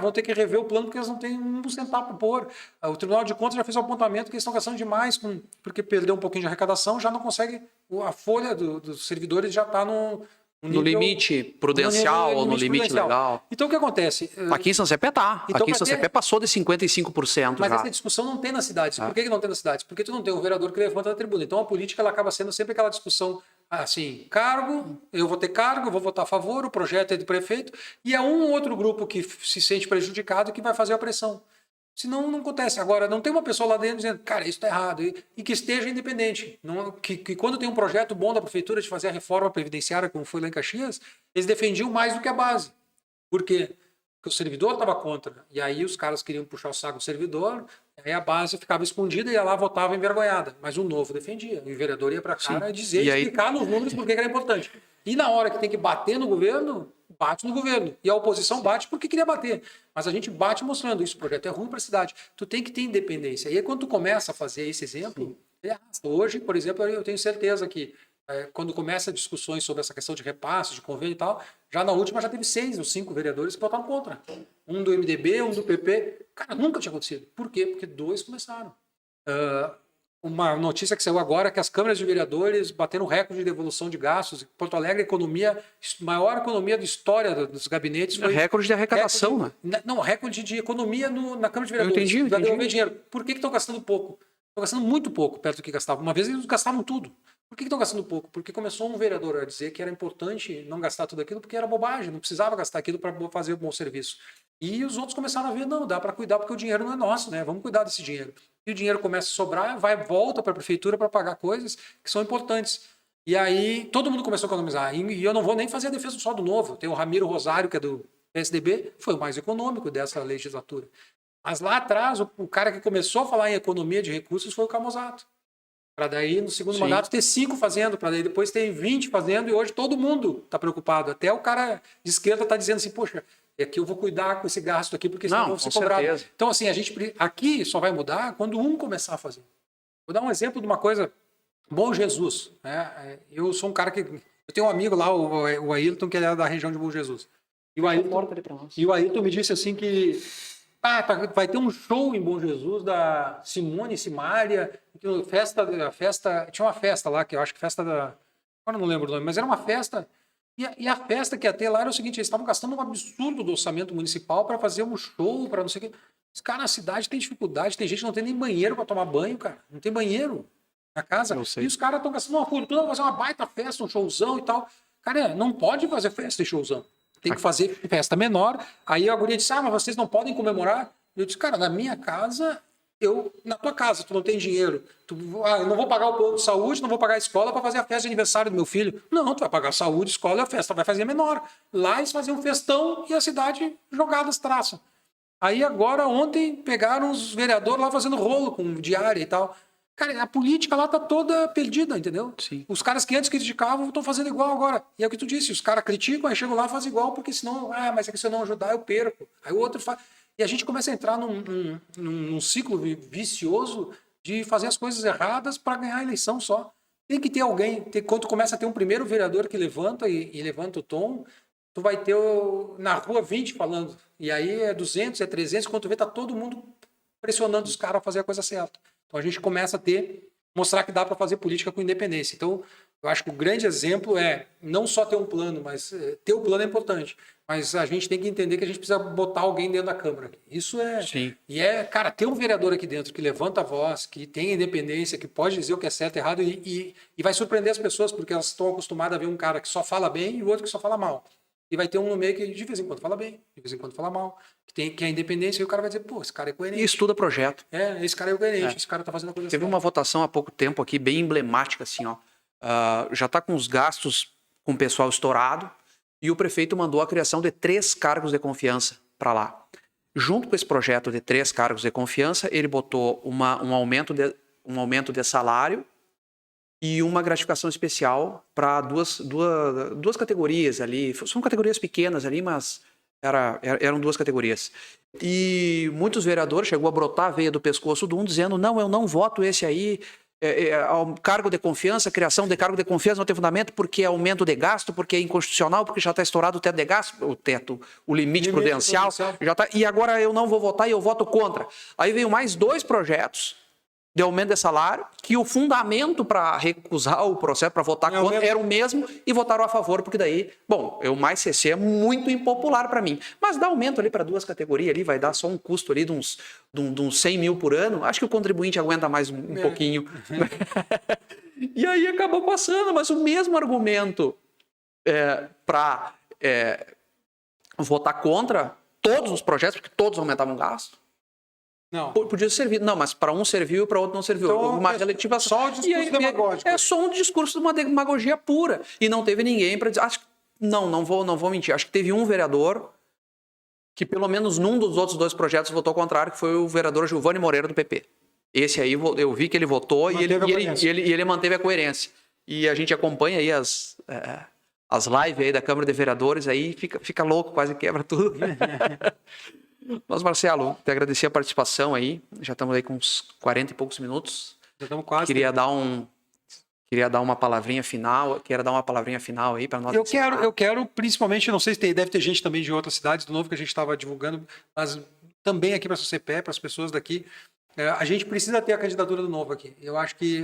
vão ter que rever o plano porque eles não têm um centavo para pôr. O Tribunal de Contas já fez o apontamento que eles estão gastando demais, porque perdeu um pouquinho de arrecadação, já não consegue, a folha dos servidores já está no limite prudencial ou no limite legal. Então o que acontece? Aqui em São Cepé tá. Então, aqui em São Cepé passou de 55% mas já. essa discussão não tem nas cidades. Por que não tem nas cidades? Porque tu não tem um vereador que levanta na tribuna. Então a política ela acaba sendo sempre aquela discussão assim, cargo, eu vou ter cargo, eu vou votar a favor, o projeto é do prefeito, e é um ou outro grupo que se sente prejudicado que vai fazer a pressão. Senão não acontece. Agora, não tem uma pessoa lá dentro dizendo, cara, isso está errado. E que esteja independente. Que quando tem um projeto bom da prefeitura de fazer a reforma previdenciária, como foi lá em Caxias, eles defendiam mais do que a base. Por quê? Porque o servidor estava contra. E aí os caras queriam puxar o saco do servidor, aí a base ficava escondida e ia lá votava envergonhada. Mas o Novo defendia. E o vereador ia para a cara dizer, explicar nos números por que era importante. E na hora que tem que bater no governo, bate no governo. E a oposição bate porque queria bater. Mas a gente bate mostrando isso, o projeto é ruim para a cidade. Tu tem que ter independência. E aí, quando tu começa a fazer esse exemplo, ele arrasta. Hoje, por exemplo, eu tenho certeza que quando começa discussões sobre essa questão de repasse, de convênio e tal, já na última já teve 6 ou 5 vereadores que votaram contra. Um do MDB, um do PP. Cara, nunca tinha acontecido. Por quê? Porque 2 começaram. Uma notícia que saiu agora é que as câmaras de vereadores bateram recorde de devolução de gastos. Porto Alegre, maior economia da história dos gabinetes. Foi recorde de arrecadação, né? Não, recorde de economia na Câmara de Vereadores. Eu entendi. Devolver dinheiro. Por que estão gastando pouco? Estão gastando muito pouco perto do que gastavam. Uma vez eles gastavam tudo. Por que estão gastando pouco? Porque começou um vereador a dizer que era importante não gastar tudo aquilo porque era bobagem, não precisava gastar aquilo para fazer um bom serviço. E os outros começaram a ver, não, dá para cuidar porque o dinheiro não é nosso, né? Vamos cuidar desse dinheiro. E o dinheiro começa a sobrar, volta para a prefeitura para pagar coisas que são importantes. E aí todo mundo começou a economizar. E eu não vou nem fazer a defesa só do Novo. Tem o Ramiro Rosário, que é do PSDB, foi o mais econômico dessa legislatura. Mas lá atrás, o cara que começou a falar em economia de recursos foi o Camozato. Para daí, no segundo mandato, ter 5 fazendo, para daí depois ter 20 fazendo, e hoje todo mundo está preocupado. Até o cara de esquerda está dizendo assim, poxa, aqui eu vou cuidar com esse gasto aqui, porque senão eu vou ser cobrado. Então, assim, a gente aqui só vai mudar quando um começar a fazer. Vou dar um exemplo de uma coisa, Bom Jesus. Né? Eu sou um cara que... Eu tenho um amigo lá, o Ailton, que é da região de Bom Jesus. E o Ailton me disse assim que... vai ter um show em Bom Jesus da Simone Simaria, tinha uma festa lá, que eu acho que agora não lembro o nome, mas era uma festa, e a festa que ia ter lá era o seguinte, eles estavam gastando um absurdo do orçamento municipal para fazer um show, para não sei o quê. Os caras na cidade tem dificuldade, tem gente que não tem nem banheiro para tomar banho, cara, não tem banheiro na casa, e os caras estão gastando uma fortuna para fazer uma baita festa, um showzão e tal. Cara, não pode fazer festa e showzão. Tem que fazer festa menor. Aí a guria disse, mas vocês não podem comemorar? Eu disse, cara, na minha casa, na tua casa, tu não tem dinheiro. Eu não vou pagar o plano de saúde, não vou pagar a escola para fazer a festa de aniversário do meu filho. Não, tu vai pagar a saúde, escola e a festa vai fazer menor. Lá eles faziam um festão e a cidade jogada as traças. Aí agora, ontem, pegaram os vereadores lá fazendo rolo com diária e tal. Cara, a política lá tá toda perdida, entendeu? Sim. Os caras que antes criticavam estão fazendo igual agora. E é o que tu disse, os caras criticam, aí chegam lá e fazem igual, porque senão, mas é que se eu não ajudar, eu perco. Aí o outro faz. E a gente começa a entrar num ciclo vicioso de fazer as coisas erradas para ganhar a eleição só. Tem que ter alguém, quando tu começa a ter um primeiro vereador que levanta e levanta o tom, tu vai ter na rua 20 falando. E aí é 200, é 300, quando tu vê, tá todo mundo pressionando os caras a fazer a coisa certa. Então a gente começa a mostrar que dá para fazer política com independência. Então eu acho que o grande exemplo é não só ter um plano, mas ter o plano é importante. Mas a gente tem que entender que a gente precisa botar alguém dentro da Câmara. Isso é... Sim. E cara, ter um vereador aqui dentro que levanta a voz, que tem independência, que pode dizer o que é certo e errado e vai surpreender as pessoas, porque elas estão acostumadas a ver um cara que só fala bem e o outro que só fala mal. E vai ter um no meio que de vez em quando fala bem, de vez em quando fala mal, que é independência, e o cara vai dizer, pô, esse cara é coerente. E estuda projeto. Esse cara é coerente, esse cara tá fazendo a coisa certa. Teve uma votação há pouco tempo aqui, bem emblemática, assim, ó. Já tá com os gastos com o pessoal estourado, e o prefeito mandou a criação de 3 cargos de confiança para lá. Junto com esse projeto de 3 cargos de confiança, ele botou um aumento de salário e uma gratificação especial para duas categorias ali. São categorias pequenas ali, mas eram 2 categorias. E muitos vereadores chegou a brotar a veia do pescoço de um, dizendo, não, eu não voto esse aí, cargo de confiança, criação de cargo de confiança não tem fundamento, porque é aumento de gasto, porque é inconstitucional, porque já está estourado o teto de gasto, o limite prudencial. Já tá, e agora eu não vou votar e eu voto contra. Aí veio mais 2 projetos de aumento de salário, que o fundamento para recusar o processo, para votar contra, era o mesmo, e votaram a favor, porque daí, bom, o mais CC é muito impopular para mim, mas dá aumento ali para 2 categorias ali, vai dar só um custo ali de uns 100 mil por ano, acho que o contribuinte aguenta mais um pouquinho. E aí acabou passando, mas o mesmo argumento para votar contra todos os projetos, porque todos aumentavam o gasto, não. Podia servir. Não, mas para um serviu e para outro não serviu. Então, uma relativa só um discurso demagógico. É só um discurso de uma demagogia pura. E não teve ninguém para dizer. Não vou mentir. Acho que teve um vereador que, pelo menos num dos outros 2 projetos, votou ao contrário, que foi o vereador Giovanni Moreira, do PP. Esse aí eu vi que ele votou e ele manteve a coerência. E a gente acompanha aí as lives aí da Câmara de Vereadores, aí fica louco, quase quebra tudo. Mas, Marcelo, te agradecer a participação aí. Já estamos aí com uns 40 e poucos minutos. Já estamos quase. Queria dar uma palavrinha final. Quero dar uma palavrinha final aí para nós. Eu quero, principalmente, não sei se deve ter gente também de outras cidades, do Novo que a gente estava divulgando, mas também aqui para a CCPE, para as pessoas daqui, a gente precisa ter a candidatura do Novo aqui. Eu acho que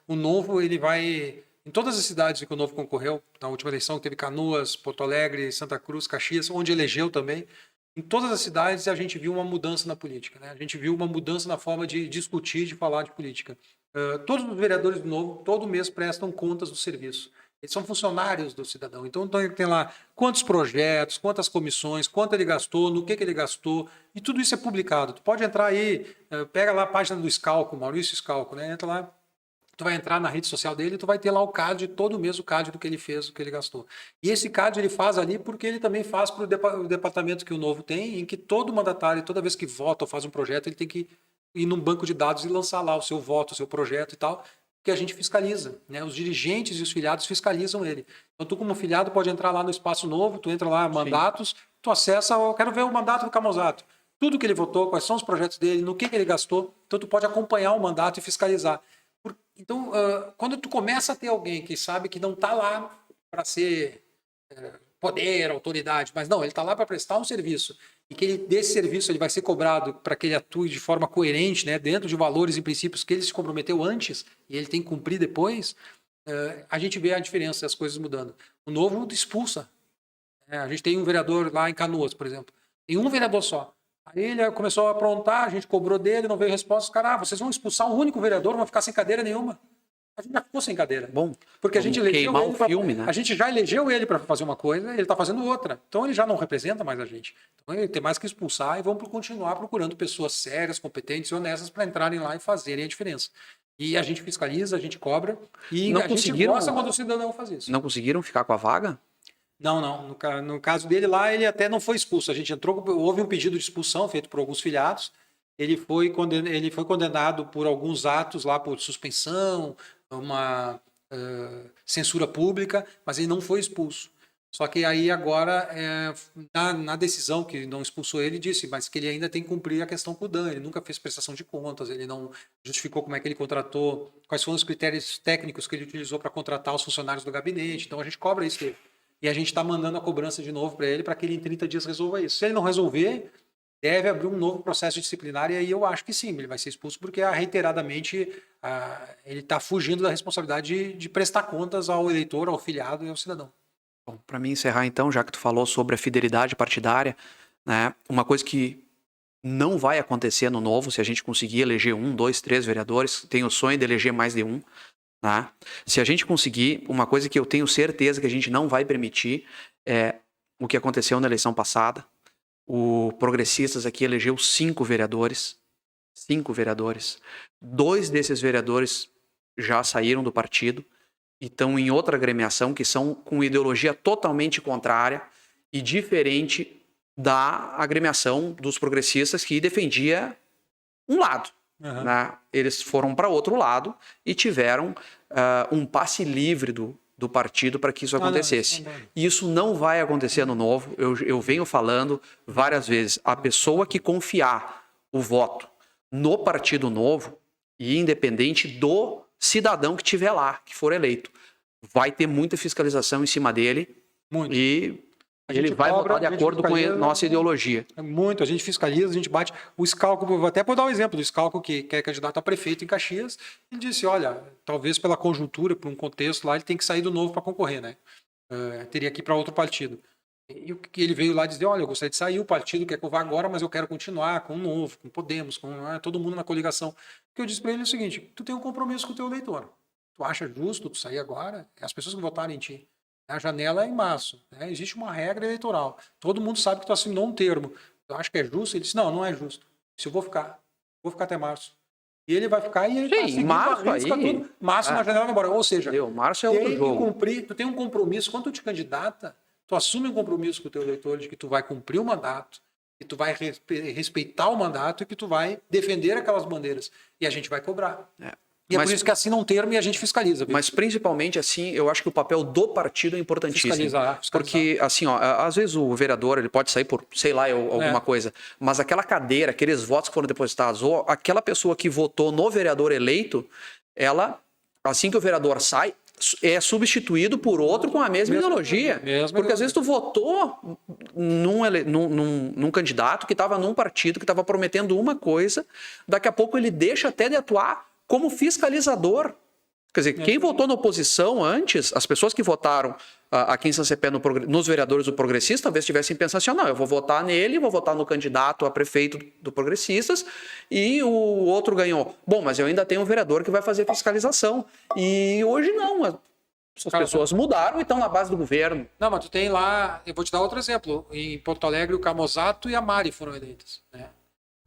o Novo, ele vai... Em todas as cidades que o Novo concorreu, na última eleição, teve Canoas, Porto Alegre, Santa Cruz, Caxias, onde elegeu também. Em todas as cidades a gente viu uma mudança na política, né? A gente viu uma mudança na forma de discutir, de falar de política. Todos os vereadores do Novo, todo mês prestam contas do serviço. Eles são funcionários do cidadão. Então tem lá quantos projetos, quantas comissões, quanto ele gastou, no que ele gastou, e tudo isso é publicado. Tu pode entrar aí, pega lá a página do Scalco, Maurício Scalco, né? Entra lá. Tu vai entrar na rede social dele e tu vai ter lá o CAD, todo mês o CAD do que ele fez, do que ele gastou. E esse CAD ele faz ali porque ele também faz para o departamento que o Novo tem, em que todo mandatário, toda vez que vota ou faz um projeto, ele tem que ir num banco de dados e lançar lá o seu voto, o seu projeto e tal, que a gente fiscaliza, né? Os dirigentes e os filiados fiscalizam ele. Então tu como filiado pode entrar lá no Espaço Novo, tu entra lá, mandatos, sim, tu acessa, eu quero ver o mandato do Camozzato. Tudo que ele votou, quais são os projetos dele, no que ele gastou, então tu pode acompanhar o mandato e fiscalizar. Então, quando tu começa a ter alguém que sabe que não está lá para ser poder, autoridade, mas não, ele está lá para prestar um serviço e que desse serviço ele vai ser cobrado para que ele atue de forma coerente, né, dentro de valores e princípios que ele se comprometeu antes e ele tem que cumprir depois, a gente vê a diferença, as coisas mudando. O Novo expulsa. A gente tem um vereador lá em Canoas, por exemplo. Tem um vereador só. Aí ele começou a aprontar, a gente cobrou dele, não veio resposta. Os caras, vocês vão expulsar um único vereador, vão ficar sem cadeira nenhuma. A gente já ficou sem cadeira. Bom, porque a gente elegeu ele o filme, né? A gente já elegeu ele para fazer uma coisa, ele está fazendo outra. Então ele já não representa mais a gente. Então ele tem mais que expulsar e vamos continuar procurando pessoas sérias, competentes e honestas para entrarem lá e fazerem a diferença. E a gente fiscaliza, a gente cobra e a gente gosta quando o cidadão faz isso. Não conseguiram ficar com a vaga? Não. No caso dele lá, ele até não foi expulso. A gente entrou, houve um pedido de expulsão feito por alguns filiados. Ele foi condenado por alguns atos lá, por suspensão, uma censura pública, mas ele não foi expulso. Só que aí agora, na decisão que não expulsou ele, disse, mas que ele ainda tem que cumprir a questão com o DAN. Ele nunca fez prestação de contas, ele não justificou como é que ele contratou, quais foram os critérios técnicos que ele utilizou para contratar os funcionários do gabinete. Então a gente cobra isso dele. E a gente está mandando a cobrança de novo para ele, para que ele em 30 dias resolva isso. Se ele não resolver, deve abrir um novo processo disciplinar, e aí eu acho que sim, ele vai ser expulso, porque reiteradamente ele está fugindo da responsabilidade de prestar contas ao eleitor, ao filiado e ao cidadão. Bom, para mim encerrar então, já que tu falou sobre a fidelidade partidária, né, uma coisa que não vai acontecer no Novo, se a gente conseguir eleger 1, 2, 3 vereadores, tenho o sonho de eleger mais de um, né? Se a gente conseguir, uma coisa que eu tenho certeza que a gente não vai permitir é o que aconteceu na eleição passada. O Progressistas aqui elegeu 5 vereadores. 5 vereadores. 2 desses vereadores já saíram do partido e estão em outra agremiação que são com ideologia totalmente contrária e diferente da agremiação dos progressistas que defendia um lado. Uhum. Né? Eles foram para outro lado e tiveram um passe livre do partido para que isso acontecesse. Isso não vai acontecer no Novo. Eu venho falando várias vezes. A pessoa que confiar o voto no Partido Novo, e independente do cidadão que estiver lá, que for eleito, vai ter muita fiscalização em cima dele. Muito. E ele vai votar de acordo com a nossa ideologia. Muito, a gente fiscaliza, a gente bate. O Scalco, até por dar um exemplo do Scalco, que é candidato a prefeito em Caxias, ele disse, olha, talvez pela conjuntura, por um contexto lá, ele tem que sair do Novo para concorrer, né? Teria que ir para outro partido. E ele veio lá dizer, olha, eu gostaria de sair, o partido quer que eu vá agora, mas eu quero continuar com o Novo, com o Podemos, com todo mundo na coligação. O que eu disse para ele é o seguinte, tu tem um compromisso com o teu eleitor. Tu acha justo tu sair agora? As pessoas que votaram em ti. A janela é em março, né? Existe uma regra eleitoral. Todo mundo sabe que tu assinou um termo. Eu acho que é justo. Ele disse, não é justo. Se eu vou ficar até março. E ele vai ficar e ele tá seguindo março aí. Tudo. Março na janela vai embora. Ou seja, março é outro jogo. Tu tem um compromisso. Quando tu te candidata, tu assume um compromisso com o teu eleitor de que tu vai cumprir o mandato, que tu vai respeitar o mandato e que tu vai defender aquelas bandeiras. E a gente vai cobrar. E é por isso que assina um termo e a gente fiscaliza. Mas principalmente, assim, eu acho que o papel do partido é importantíssimo. Fiscalizar. Porque, assim, ó, às vezes o vereador ele pode sair por, sei lá, alguma coisa, mas aquela cadeira, aqueles votos que foram depositados, ou aquela pessoa que votou no vereador eleito, ela, assim que o vereador sai, é substituído por outro com a mesma ideologia. Porque às vezes tu votou num candidato que estava num partido, que estava prometendo uma coisa, daqui a pouco ele deixa até de atuar como fiscalizador. Quer dizer, quem votou na oposição antes, as pessoas que votaram aqui em São Cepé nos vereadores do Progressista, talvez tivessem pensado assim, não, eu vou votar nele, vou votar no candidato a prefeito do Progressistas e o outro ganhou. Bom, mas eu ainda tenho um vereador que vai fazer fiscalização. E hoje não, as pessoas mudaram e estão na base do governo. Não, mas tu tem lá, eu vou te dar outro exemplo, em Porto Alegre o Camozato e a Mari foram eleitas, né?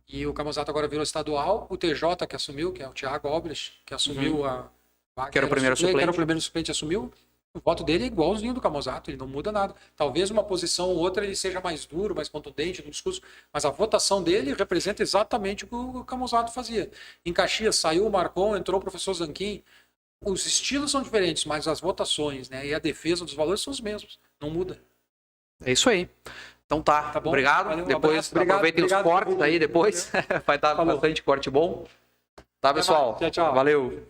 E o Camozato agora virou estadual, o TJ que assumiu, que é o Thiago Obles, que assumiu a vaga. Que era o primeiro suplente. Que era o primeiro suplente, assumiu. O voto dele é igualzinho do Camozato, ele não muda nada. Talvez uma posição ou outra ele seja mais duro, mais contundente no discurso, mas a votação dele representa exatamente o que o Camozato fazia. Em Caxias saiu o Marcon, entrou o professor Zanquim. Os estilos são diferentes, mas as votações, né, e a defesa dos valores são os mesmos. Não muda. É isso aí. Então tá bom. Obrigado. Valeu, depois aproveitem os cortes aí depois. Vai estar bastante corte bom. Tá, pessoal? Tchau, tchau. Valeu.